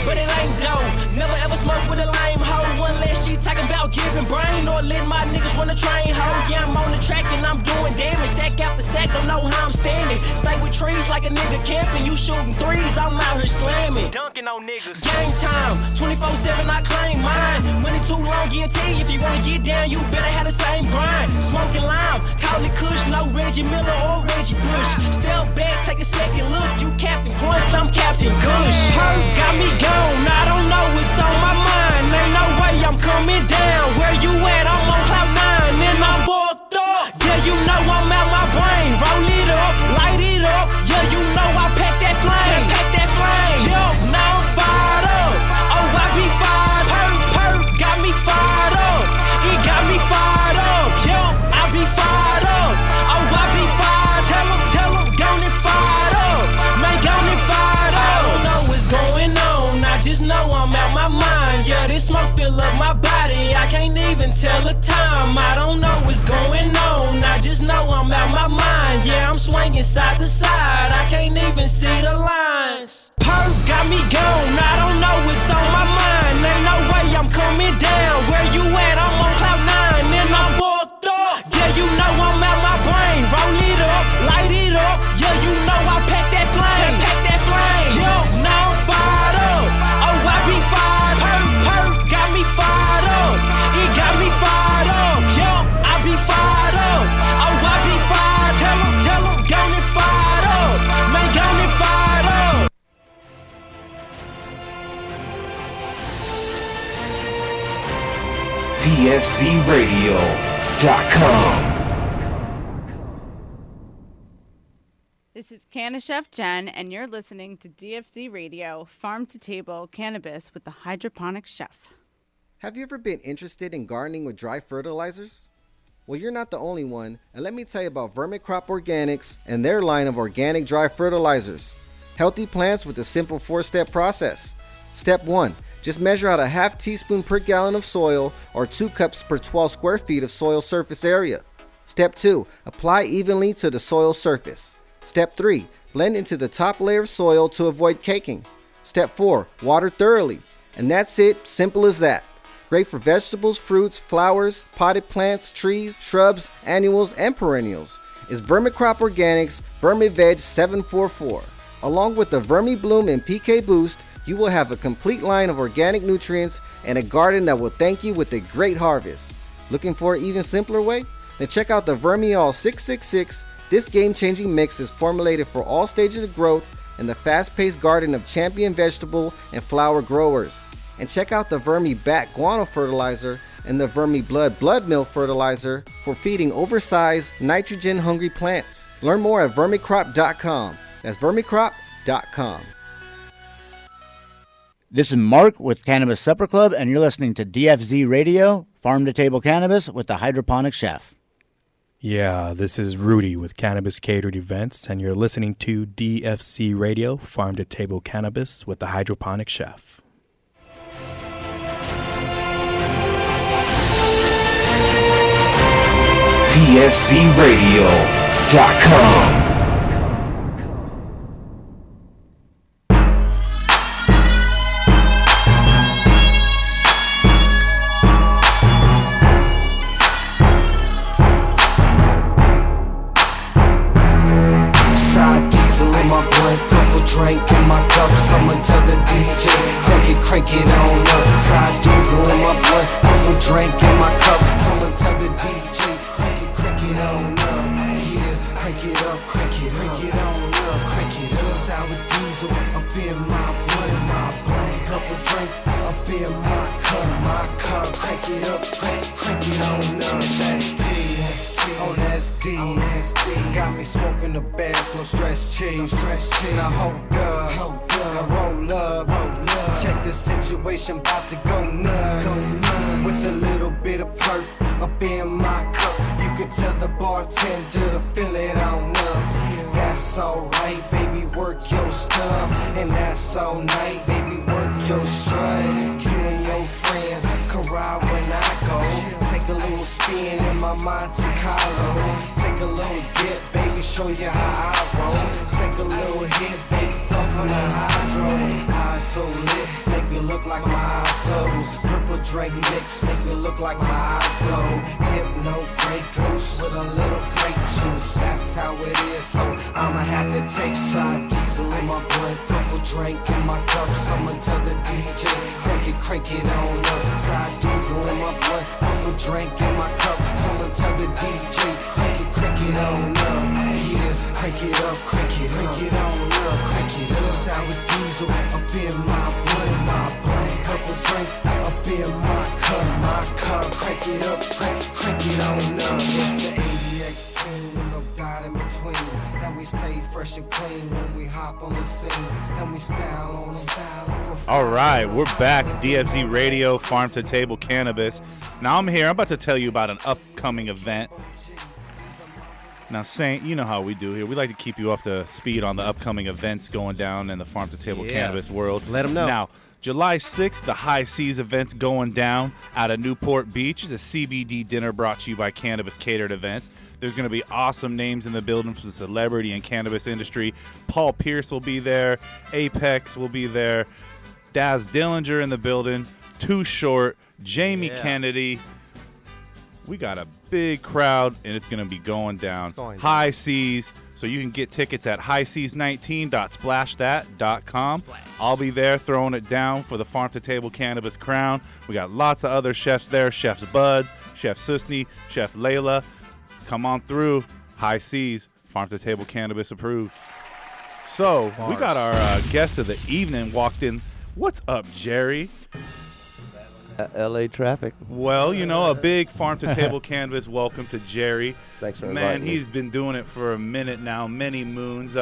But it ain't dope. Never ever smoke with a lame hoe. Unless she talking about giving brain or letting my niggas run the train hoe. Yeah, I'm on the track and I'm doing damage. Sack after sack, don't know how I'm standing. Stay with trees like a nigga camping. You shooting threes, I'm out here slamming. Dunking on niggas. Game time, 24/7, I claim mine. Money too long, guarantee. If you wanna get down, you better have the same grind. Smoking lime, call it Kush, no Reggie Miller or Reggie Bush. Step back, take a second look. You Captain Crunch, I'm Captain Kush. Perp got me gone. I don't know what's on my mind. Ain't no way I'm coming down. Where you at? I'm on cloud 9 and I'm fucked up. Yeah, you know I'm out my brain. Roll it up, light it up. Yeah, you know I pack that flame. Yo, now I'm fired up. Oh, I be fired. Perp got me fired up. It got me fired up. Yo, I be fired up. Oh, I be fired. Tell 'em, gone and fired up. Man, gone and fired up. I don't know what's going on. I just know I'm out my mind. Yeah, this smoke fill up my body. I can't even tell the time. I don't know what's going on. I just know I'm out my mind. Yeah, I'm swinging side to side. I can't even see the lines. Perp got me gone. I don't know what's on my mind. Ain't no way I'm coming down. Where you at? I'm on cloud 9 and I'm fucked up. Yeah, you know I'm out my brain. Roll it up, light it up. Yeah, you know I pack that flame. Yo, now I'm fired up. Oh, I be fired. Perp got me fired up. It got me fired up. Yo, I be fired up. Oh, I be fired. Tell 'em, gone and fired up. Man, gone and fired up. DFCRadio.com. This is Canna Chef Jen, and you're listening to DFC Radio, Farm to Table Cannabis with the Hydroponic Chef. Have you ever been interested in gardening with dry fertilizers? Well, you're not the only one, and let me tell you about Vermicrop Organics and their line of organic dry fertilizers. Healthy plants with a simple 4-step process. Step 1. Just measure out a half teaspoon per gallon of soil or 2 cups per 12 square feet of soil surface area. Step 2. Apply evenly to the soil surface. Step 3. Blend into the top layer of soil to avoid caking. Step 4. Water thoroughly. And that's it, simple as that. Great for vegetables, fruits, flowers, potted plants, trees, shrubs, annuals, and perennials. It's Vermicrop Organics VermiVeg 744. Along with the Vermi Bloom and PK Boost, you will have a complete line of organic nutrients and a garden that will thank you with a great harvest. Looking for an even simpler way? Then check out the Vermiall 666. This game-changing mix is formulated for all stages of growth in the fast-paced garden of champion vegetable and flower growers. And check out the Vermi Bat Guano Fertilizer and the Vermi Blood Meal Fertilizer for feeding oversized, nitrogen-hungry plants. Learn more at vermicrop.com. That's vermicrop.com. This is Mark with Cannabis Supper Club, and you're listening to DFZ Radio, Farm to Table Cannabis with the Hydroponic Chef. Yeah, this is Rudy with Cannabis Catered Events, and you're listening to DFC Radio, Farm to Table Cannabis with the Hydroponic Chef. DFCRadio.com. blunt, purple drink in my cup. Someone tell the DJ, crank it on up. Yeah, crank it up, crank it on up, crank it up. Sour diesel up in my blunt, purple drink up in my cup, crank it up, crank it on up. That's D. Got me smoking the bass, no stress cheese. Now hold up, now roll up. Check the situation, bout to go nuts. With a little bit of perk up in my cup. You could tell the bartender to fill it on up. That's alright, baby, work your stuff. And that's all night, baby, work your strut. You and your friends can ride when I go. Take a little spin in my Monte Carlo. Take a little dip, baby, show you how I roll. Take a little hit, baby, puff on the hydro. Eyes so lit, make me look like my eyes closed. Purple drink mix, make me look like my eyes glow. Hypno, Grey Goose with a little grape juice. That's how it is, so I'ma have to take side diesel in my blunt. Purple drink in my cup, someone tell the DJ, crank it on up. Side diesel in my blunt, purple drink in my cup. Someone tell the DJ, crank it on up. Yeah, crank it up, crank it on up, crank it up. Sour diesel up in my blunt, purple drink up in my cup, crank it up, crank it on up. It's the ADX team, no doubt in between. And we stay fresh and clean when we hop on the scene, and we style on style. All right, we're back. DFZ Radio, Farm to Table Cannabis. Now I'm here. I'm about to tell you about an upcoming event. Now, Saint, you know how we do here. We like to keep you up to speed on the upcoming events going down in the Farm to Table Cannabis world. Let them know. Now, July 6th, the High Seas event's going down out of Newport Beach. It's a CBD dinner brought to you by Cannabis Catered Events. There's going to be awesome names in the building from the celebrity and cannabis industry. Paul Pierce will be there. Apex will be there. Daz Dillinger in the building. Too Short. Jamie Kennedy. We got a big crowd, and it's going to be going down. High Seas. So you can get tickets at highseas19.splashthat.com. I'll be there throwing it down for the Farm to Table Cannabis crown. We got lots of other chefs there. Chefs Buds, Chef Susni, Chef Layla. Come on through. High Seas, Farm to Table Cannabis approved. So we got our guest of the evening walked in. What's up, Jerry? LA traffic. Well, you know, a big Farm to Table Cannabis welcome to Jerry. Thanks for inviting me. Man, he's been doing it for a minute now, many moons.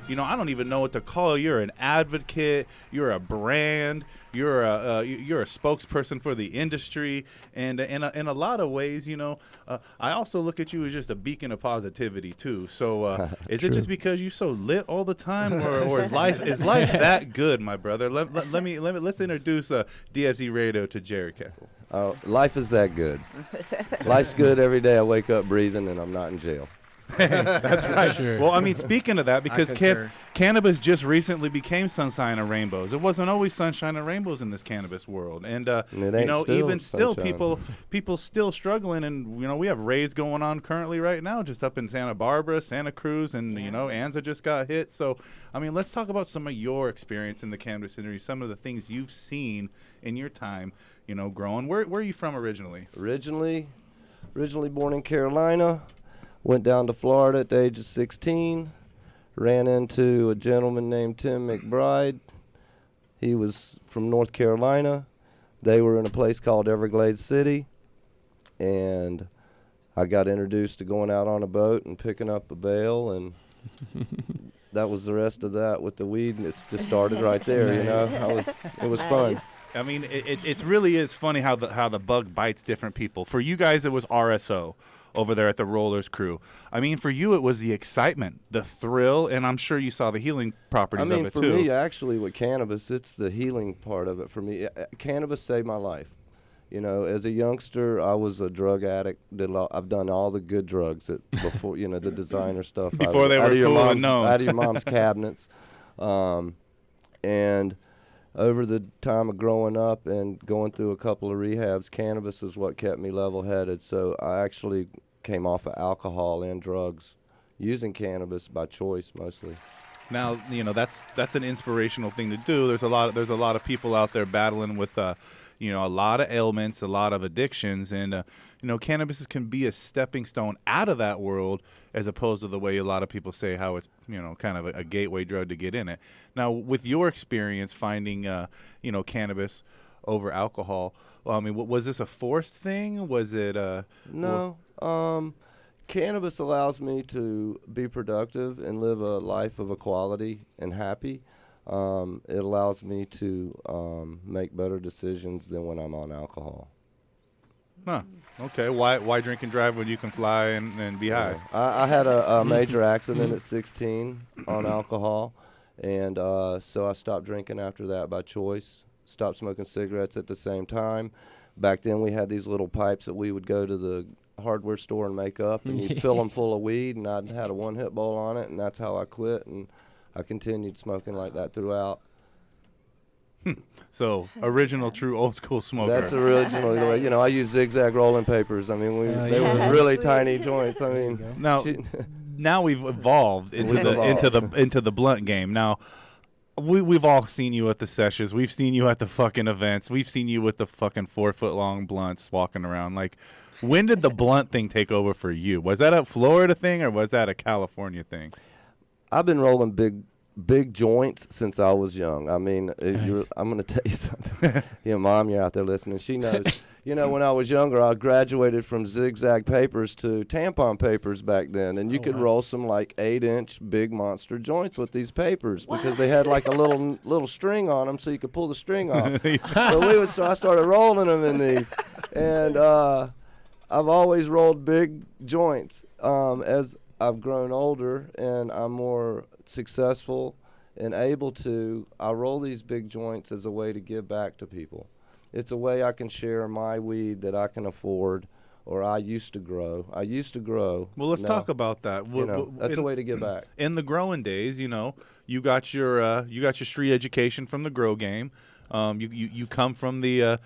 You know, I don't even know what to call you. You're an advocate. You're a brand. You're a spokesperson for the industry, and in a lot of ways, you know, I also look at you as just a beacon of positivity too. So, is it just because you're so lit all the time, or is life that good, my brother? Let's introduce DFZ Radio to Jerry Keppel. Life is that good. Life's good every day. I wake up breathing, and I'm not in jail. That's right. Sure. Well, I mean, speaking of that, because cannabis just recently became sunshine and rainbows. It wasn't always sunshine and rainbows in this cannabis world, and you know, even still, people still struggling. And you know, we have raids going on currently right now, just up in Santa Barbara, Santa Cruz, and you know, Anza just got hit. So, I mean, let's talk about some of your experience in the cannabis industry, some of the things you've seen in your time, you know, growing. Where are you from originally? Originally born in Carolina. Went down to Florida at the age of 16, ran into a gentleman named Tim McBride. He was from North Carolina. They were in a place called Everglades City, and I got introduced to going out on a boat and picking up a bale, and that was the rest of that with the weed, and it's just started right there, you know. It was fun. I mean, it really is funny how the bug bites different people. For you guys, it was RSO. Over there at the Rollerz crew. I mean, for you, it was the excitement, the thrill, and I'm sure you saw the healing properties of it, too. For me, actually, with cannabis, it's the healing part of it for me. Cannabis saved my life. You know, as a youngster, I was a drug addict. I've done all the good drugs before, you know, the designer stuff. Before they were cool and known. Out of your mom's cabinets. And over the time of growing up and going through a couple of rehabs, cannabis is what kept me level-headed. So I actually came off of alcohol and drugs using cannabis by choice mostly. Now, you know, that's an inspirational thing to do. There's a lot of people out there battling with a lot of ailments, a lot of addictions, and cannabis can be a stepping stone out of that world, as opposed to the way a lot of people say how it's kind of a gateway drug to get in it. Now, with your experience finding cannabis over alcohol, I mean, was this a forced thing? Was it no? Cannabis allows me to be productive and live a life of equality and happy. It allows me to make better decisions than when I'm on alcohol. Huh. Okay. Why drink and drive when you can fly and be high? I had a major accident at 16 on alcohol, and so I stopped drinking after that by choice. Stopped smoking cigarettes at the same time. Back then we had these little pipes that we would go to the hardware store and make up, and you'd fill them full of weed, and I'd had a one-hit bowl on it, and that's how I quit, and I continued smoking like that throughout. So, original, true, old school smoker. That's original. Nice. I use zigzag rolling papers. I mean, they were really tiny joints. I mean, now we've evolved into the blunt game. Now, we've all seen you at the sessions. We've seen you at the fucking events. We've seen you with the fucking 4-foot-long blunts walking around. Like, when did the blunt thing take over for you? Was that a Florida thing or was that a California thing? I've been rolling big joints since I was young. I mean, I'm going to tell you something. Mom, you're out there listening. She knows. When I was younger, I graduated from zigzag papers to tampon papers back then, and you could roll some like 8-inch big monster joints with these papers because they had like a little string on them, so you could pull the string off. So I started rolling them in these, and I've always rolled big joints. As I've grown older and I'm more successful and able to, I roll these big joints as a way to give back to people. It's a way I can share my weed that I can afford, or I used to grow. Well, let's talk about that. That's a way to give back. In the growing days, you got your street education from the grow game. You come from the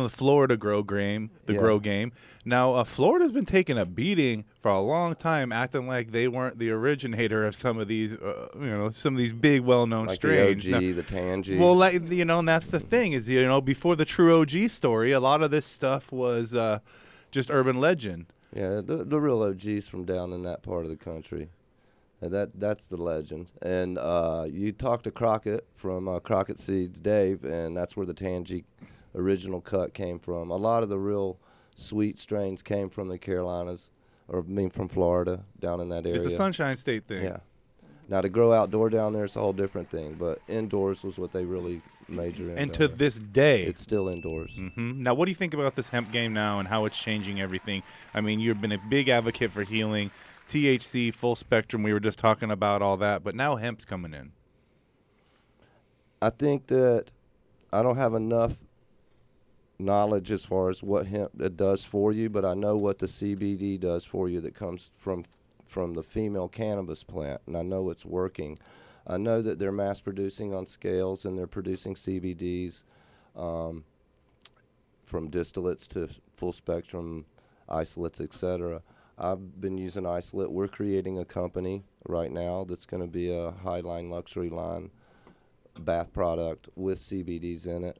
Florida grow game, grow game. Now, Florida's been taking a beating for a long time, acting like they weren't the originator of some of these, some of these big, well-known like strains. The OG, the Tangy. Well, and that's the thing is, before the true OG story, a lot of this stuff was just urban legend. Yeah, the real OGs from down in that part of the country. That's the legend. And you talk to Crockett from Crockett Seeds, Dave, and that's where the Tangy original cut came from. A lot of the real sweet strains came from the Carolinas, from Florida, down in that area. It's a Sunshine State thing. Yeah. Now, to grow outdoor down there, it's a whole different thing, but indoors was what they really major in. And to this day, it's still indoors. Mm-hmm. Now, what do you think about this hemp game now and how it's changing everything? I mean, you've been a big advocate for healing. THC, full spectrum, we were just talking about all that, but now hemp's coming in. I think that I don't have enough knowledge as far as what hemp it does for you, but I know what the CBD does for you that comes from the female cannabis plant, and I know it's working. I know that they're mass producing on scales, and they're producing CBDs from distillates to full spectrum isolates, etc. I've been using isolate. We're creating a company right now that's going to be a high-line luxury line bath product with CBDs in it.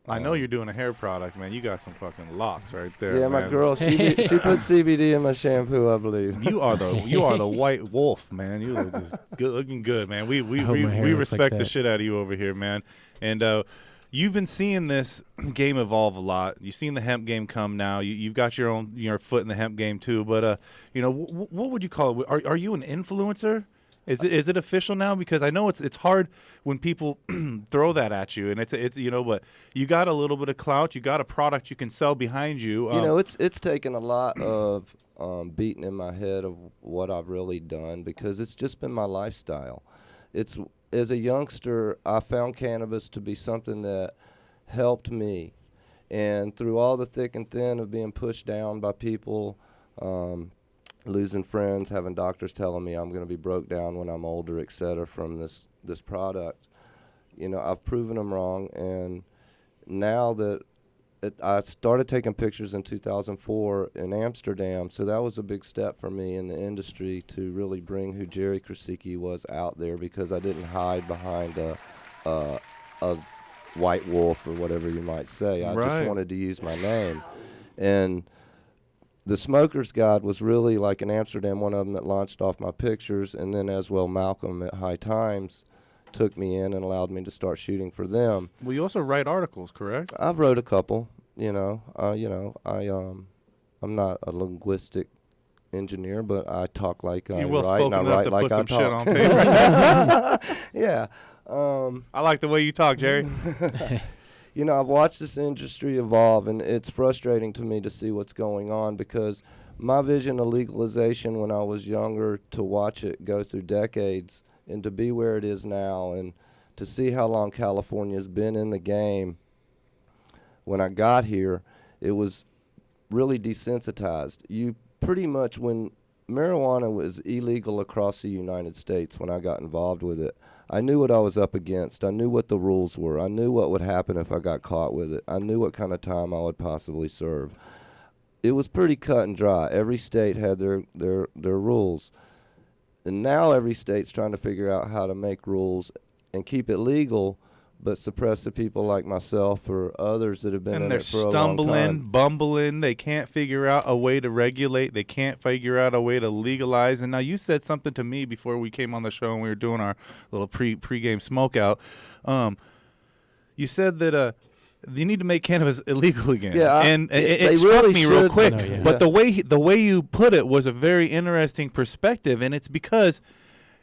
I know you're doing a hair product, man. You got some fucking locks right there. Yeah, man. my girl, she put CBD in my shampoo, I believe. You are the white wolf, man. You look just looking good, man. We respect the shit out of you over here, man. And you've been seeing this game evolve a lot. You've seen the hemp game come now. You've got your foot in the hemp game too. But what would you call it? Are you an influencer? Is it official now? Because I know it's hard when people throw that at you, and it's but you got a little bit of clout. You got a product you can sell behind you. It's taken a lot of beating in my head of what I've really done because it's just been my lifestyle. As a youngster, I found cannabis to be something that helped me, and through all the thick and thin of being pushed down by people. Losing friends, having doctors telling me I'm going to be broke down when I'm older, et cetera, from this product. I've proven them wrong, and now that I started taking pictures in 2004 in Amsterdam, so that was a big step for me in the industry to really bring who Jerry Krecicki was out there because I didn't hide behind a White Wolf or whatever you might say. I just Right. wanted to use my name. And the Smoker's Guide was really like in Amsterdam, one of them that launched off my pictures, and then as well Malcolm at High Times took me in and allowed me to start shooting for them. Well, you also write articles, correct? I've wrote a couple, I'm not a linguistic engineer, but I talk like I You're well write, and I spoken enough write to like put I some talk. shit on paper. Yeah. I like the way you talk, Jerry. I've watched this industry evolve, and it's frustrating to me to see what's going on because my vision of legalization when I was younger, to watch it go through decades and to be where it is now and to see how long California's been in the game, when I got here, it was really desensitized. You pretty much, when marijuana was illegal across the United States when I got involved with it, I knew what I was up against. I knew what the rules were. I knew what would happen if I got caught with it. I knew what kind of time I would possibly serve. It was pretty cut and dry. Every state had their rules. And now every state's trying to figure out how to make rules and keep it legal, but suppress the people like myself or others that have been in And they're it for a long time. stumbling, bumbling. They can't figure out a way to regulate. They can't figure out a way to legalize. And now you said something to me before we came on the show and we were doing our little pregame smoke out. You said that you need to make cannabis illegal again. Yeah, and it they struck really me real should. quick. No, yeah. But the way you put it was a very interesting perspective, and it's because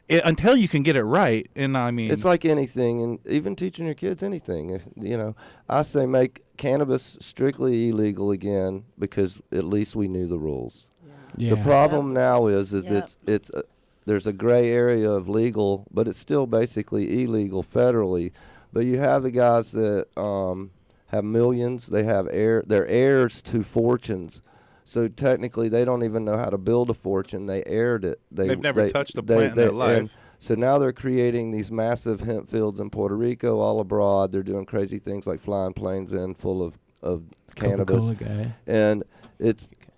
until you can get it right, and I mean, it's like anything, and even teaching your kids anything. I say make cannabis strictly illegal again because at least we knew the rules. Yeah. The problem now is it's there's a gray area of legal, but it's still basically illegal federally. But you have the guys that have millions. They have they're heirs to fortunes. So technically, they don't even know how to build a fortune. They heired it. They've never touched a plant in their life. And so now they're creating these massive hemp fields in Puerto Rico, all abroad. They're doing crazy things like flying planes in full of cannabis. Coca-Cola guy. And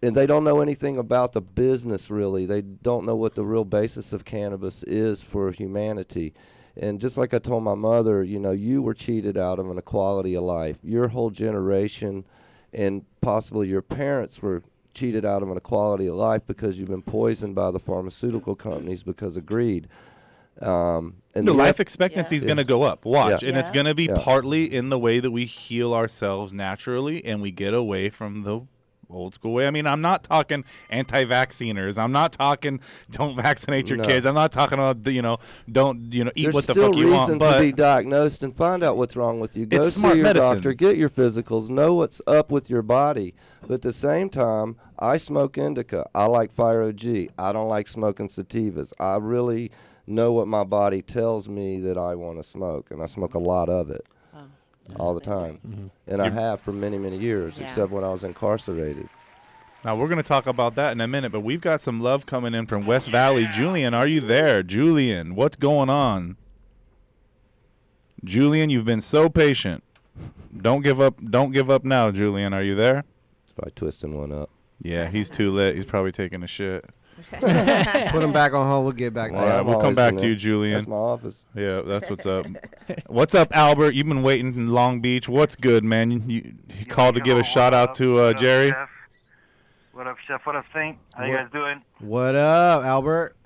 they don't know anything about the business, really. They don't know what the real basis of cannabis is for humanity. And just like I told my mother, you were cheated out of an equality of life. Your whole generation and possibly your parents were cheated out of an equality of life because you've been poisoned by the pharmaceutical companies because of greed. And the life expectancy is going to go up. Watch. Yeah. And it's going to be Yeah. partly in the way that we heal ourselves naturally and we get away from the old school way. I mean, I'm not talking anti-vacciners. I'm not talking don't vaccinate your No. kids. I'm not talking about, don't, eat There's what the still fuck you want. reason But to be diagnosed and find out what's wrong with you. Go It's smart see your medicine. doctor, get your physicals, know what's up with your body. But at the same time, I smoke indica. I like Fire OG. I don't like smoking sativas. I really know what my body tells me that I want to smoke, and I smoke a lot of it all the time. Mm-hmm. And I have for many, many years, except when I was incarcerated. now we're going to talk about that in a minute, but we've got some love coming in from West Valley. Julian, are you there? Julian, what's going on? Julian, you've been so patient. Don't give up. Don't give up now, Julian. Are you there? It's probably twisting one up. Yeah, he's too lit. He's probably taking a shit. Put him back on hold. We'll get back to All right, him. we'll come back in to you, there. Julian. That's my office. Yeah, that's what's up. What's up, Albert? You've been waiting in Long Beach. What's good, man? You called to give a shout out to Jerry. What up, Chef? What up, Saint? How you guys doing? What up, Albert?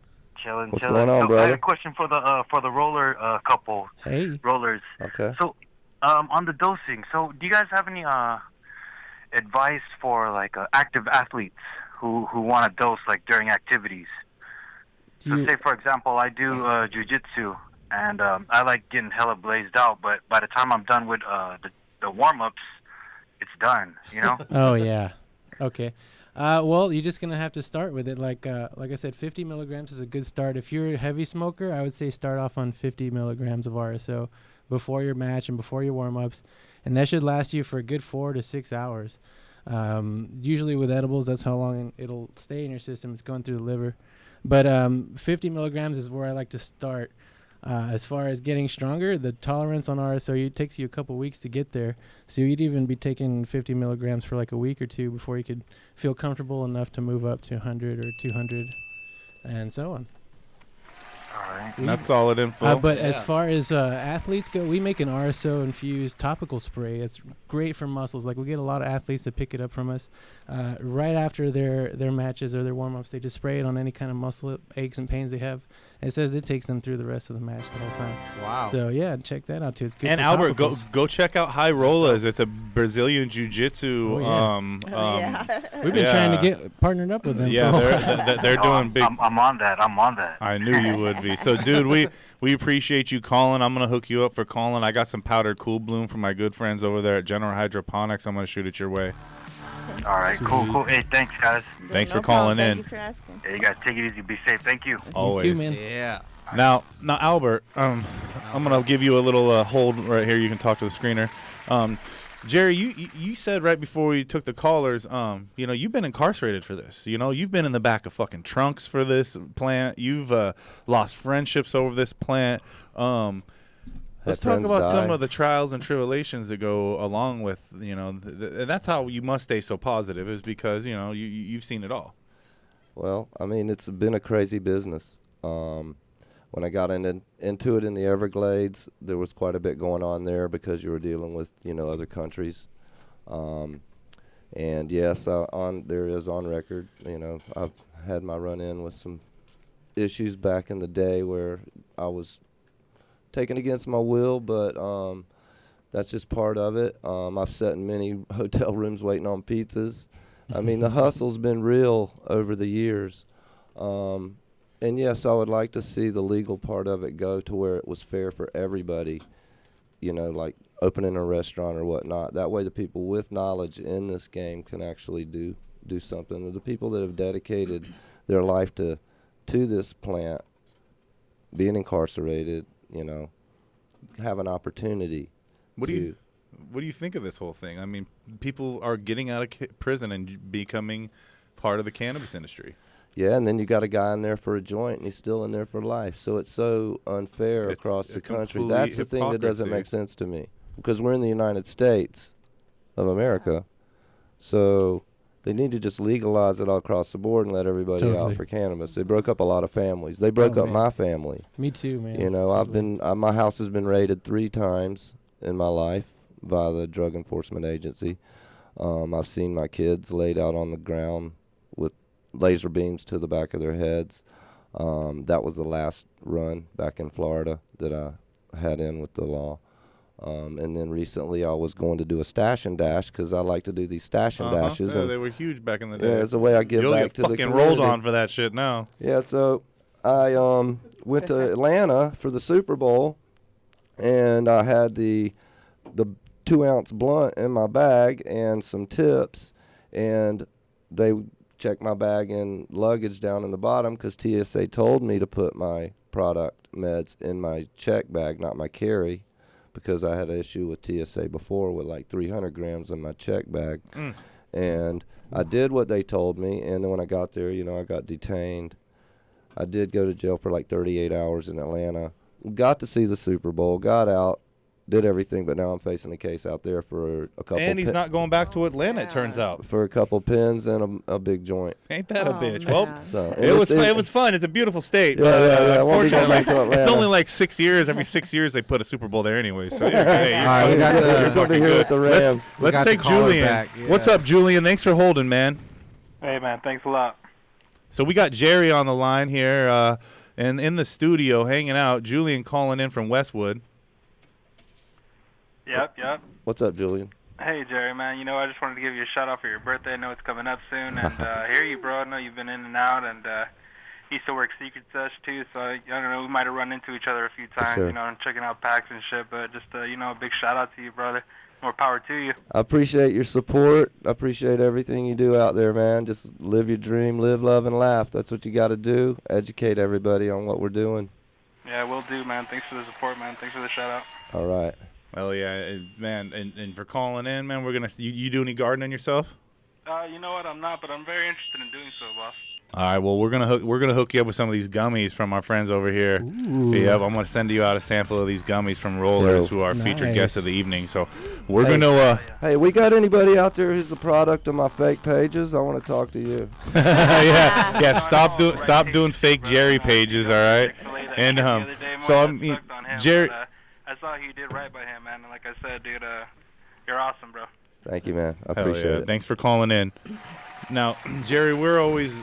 Chilling, What's chilling. going on, So I brother? had a question for the roller couple. Hey. Rollers. Okay. So, on the dosing. So, do you guys have any advice for like active athletes who want to dose like during activities? So, say for example, I do jujitsu, and I like getting hella blazed out, but by the time I'm done with the warm ups, it's done. You know? Oh yeah. Okay. Well, you're just gonna have to start with it. Like I said, 50 milligrams is a good start. If you're a heavy smoker, I would say start off on 50 milligrams of RSO before your match and before your warm-ups, and that should last you for a good 4 to 6 hours. Usually with edibles, that's how long it'll stay in your system. It's going through the liver. But 50 milligrams is where I like to start. As far as getting stronger, the tolerance on RSO it takes you a couple weeks to get there. So you'd even be taking 50 milligrams for like a week or two before you could feel comfortable enough to move up to 100 or 200 and so on. All right? That's solid info. But as far as athletes go, we make an RSO infused topical spray. It's great for muscles. Like we get a lot of athletes that pick it up from us right after their matches or their warm ups. They just spray it on any kind of muscle aches and pains they have. And it says it takes them through the rest of the match the whole time. Wow. So yeah, check that out too. It's good. And for Albert, topicals. go check out High Rollerz. It's a Brazilian jiu-jitsu. We've been trying to get partnered up with them. Yeah, they're doing big. I'm on that. I knew you would be. So, dude, we appreciate you calling. I'm gonna hook you up for calling. I got some powdered Cool Bloom from my good friends over there at General Hydroponics. I'm gonna shoot it your way. All right, cool. Hey, thanks, guys. Thanks for calling in. Thank you for asking. Hey, you guys take it easy. Be safe. Thank you. Always. You too, man. Yeah. Now, Albert, I'm gonna give you a little hold right here. You can talk to the screener. Jerry, you said right before we took the callers, you've been incarcerated for this. You've been in the back of fucking trunks for this plant. You've lost friendships over this plant. Let's talk about some of the trials and tribulations that go along with, that's how you must stay so positive, is because, you've seen it all. Well, I mean, it's been a crazy business. When I got into it in the Everglades, there was quite a bit going on there because you were dealing with, other countries. And yes, there is on record, I've had my run-in with some issues back in the day where I was taken against my will, but that's just part of it. I've sat in many hotel rooms waiting on pizzas. I mean, the hustle's been real over the years. And yes, I would like to see the legal part of it go to where it was fair for everybody, like opening a restaurant or whatnot. That way the people with knowledge in this game can actually do something. The people that have dedicated their life to this plant, being incarcerated, have an opportunity. What do you think of this whole thing? I mean, people are getting out of prison and becoming part of the cannabis industry. Yeah, and then you got a guy in there for a joint, and he's still in there for life. So it's so unfair across the country. That's the thing that doesn't make sense to me, because we're in the United States of America, so they need to just legalize it all across the board and let everybody out for cannabis. They broke up a lot of families. They broke up my family. Me too, man. My house has been raided 3 times in my life by the Drug Enforcement Agency. I've seen my kids laid out on the ground with laser beams to the back of their heads. That was the last run back in Florida that I had in with the law. And then recently I was going to do a stash and dash because I like to do these stash and dashes. Yeah, they were huge back in the day. Yeah, it's a way I give back to the community. You'll get fucking rolled on for that shit now. Yeah, so I went to Atlanta for the Super Bowl, and I had the 2-ounce blunt in my bag and some tips, and they checked my bag and luggage down in the bottom because TSA told me to put my product meds in my check bag, not my carry, because I had an issue with TSA before with like 300 grams in my check bag. And I did what they told me, and then when I got there, I got detained. I did go to jail for like 38 hours in Atlanta. Got to see the Super Bowl, got out, did everything, but now I'm facing a case out there for a couple. And he's not going back to Atlanta, it turns out. For a couple pins and a big joint. Ain't that a bitch? Man. Well, So, it was fun. It's a beautiful state. Yeah, Unfortunately, Atlanta. it's only like 6 years. Every 6 years they put a Super Bowl there anyway. So you're right, we got over here with the Rams. Let's take Julian. Back, yeah. What's up, Julian? Thanks for holding, man. Hey, man. Thanks a lot. So we got Jerry on the line here, and in the studio hanging out. Julian calling in from Westwood. Yep. What's up, Julian? Hey, Jerry, man. I just wanted to give you a shout-out for your birthday. I know it's coming up soon, and I hear you, bro. I know you've been in and out, and you used to work Secret Sesh, too, so, I don't know, we might have run into each other a few times, sure. And checking out packs and shit, but just, a big shout-out to you, brother. More power to you. I appreciate your support. I appreciate everything you do out there, man. Just live your dream, live, love, and laugh. That's what you got to do. Educate everybody on what we're doing. Yeah, will do, man. Thanks for the support, man. Thanks for the shout-out. All right. Well, yeah, man, and for calling in, man, we're gonna. You do any gardening yourself? You know what? I'm not, but I'm very interested in doing so, boss. All right, well, we're gonna hook you up with some of these gummies from our friends over here. Ooh. Yep, I'm gonna send you out a sample of these gummies from Rollerz, who are featured guests of the evening. So we're gonna. Hey, we got anybody out there who's the product of my fake pages? I want to talk to you. yeah. Stop doing fake Jerry pages. All right. And the other day, so I man, mean, sucked on him, Jerry. but, I saw you did right by him, man. And like I said, dude, you're awesome, bro. Thank you, man. I Hell appreciate yeah. it. Thanks for calling in. Now, Jerry, we're always,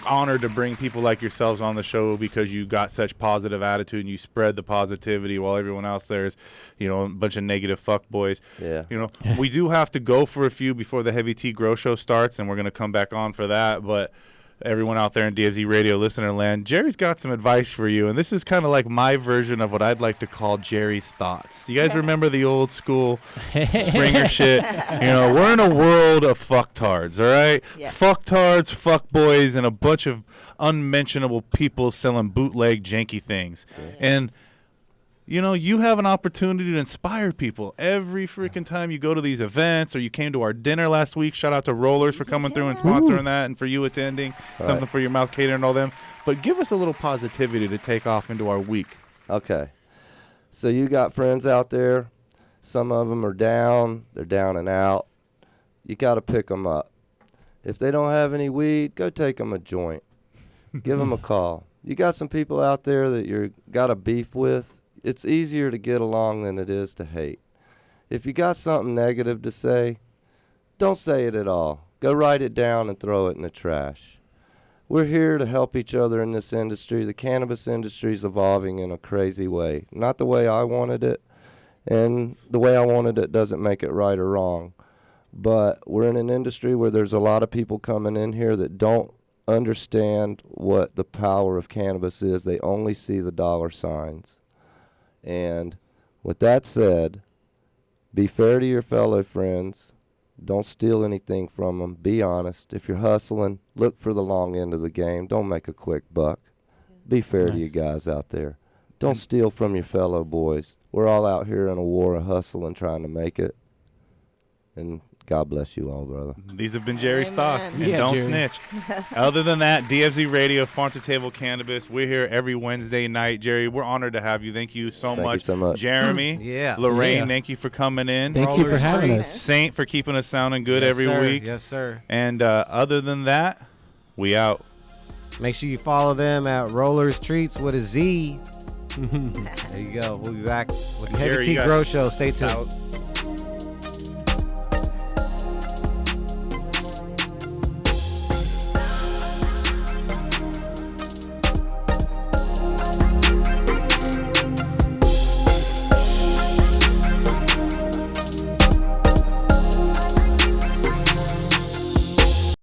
honored to bring people like yourselves on the show because you got such positive attitude and you spread the positivity while everyone else there is, a bunch of negative fuckboys. Yeah. We do have to go for a few before the Heavy T Grow Show starts, and we're going to come back on for that. But everyone out there in DFZ Radio listener land, Jerry's got some advice for you, and this is kind of like my version of what I'd like to call Jerry's thoughts. You guys remember the old school Springer shit? We're in a world of fucktards, all right? Yeah. Fucktards, fuckboys, and a bunch of unmentionable people selling bootleg janky things. Yes. And you have an opportunity to inspire people every freaking time you go to these events, or you came to our dinner last week. Shout out to Rollerz for coming through and sponsoring that, and for you attending. Something for your mouth, Cater, and all them. But give us a little positivity to take off into our week. Okay. So you got friends out there. Some of them are down. They're down and out. You got to pick them up. If they don't have any weed, go take them a joint. Give them a call. You got some people out there that you got a beef with. It's easier to get along than it is to hate. If you got something negative to say, don't say it at all. Go write it down and throw it in the trash. We're here to help each other in this industry. The cannabis industry is evolving in a crazy way. Not the way I wanted it, and the way I wanted it doesn't make it right or wrong. But we're in an industry where there's a lot of people coming in here that don't understand what the power of cannabis is. They only see the dollar signs. And with that said, be fair to your fellow friends. Don't steal anything from them. Be honest. If you're hustling, look for the long end of the game. Don't make a quick buck. Be fair to you guys out there. Don't steal from your fellow boys. We're all out here in a war of hustling, trying to make it. And God bless you all, brother. These have been Jerry's thoughts, and Yeah, don't Jerry. snitch. Other than that, DFZ Radio, Farm to Table Cannabis. We're here every Wednesday night. Jerry, we're honored to have you. Thank you so Thank much. you so much. Jeremy, Yeah. Lorraine, Yeah. thank you for coming in. Thank you for having us. Saint for keeping us sounding good Yes, every sir. week. Yes, sir. And other than that, we out. Make sure you follow them at Rollerz Treats with a Z. There you go. We'll be back with the Jerry, Heavy T you got- Grow Show. Stay tuned.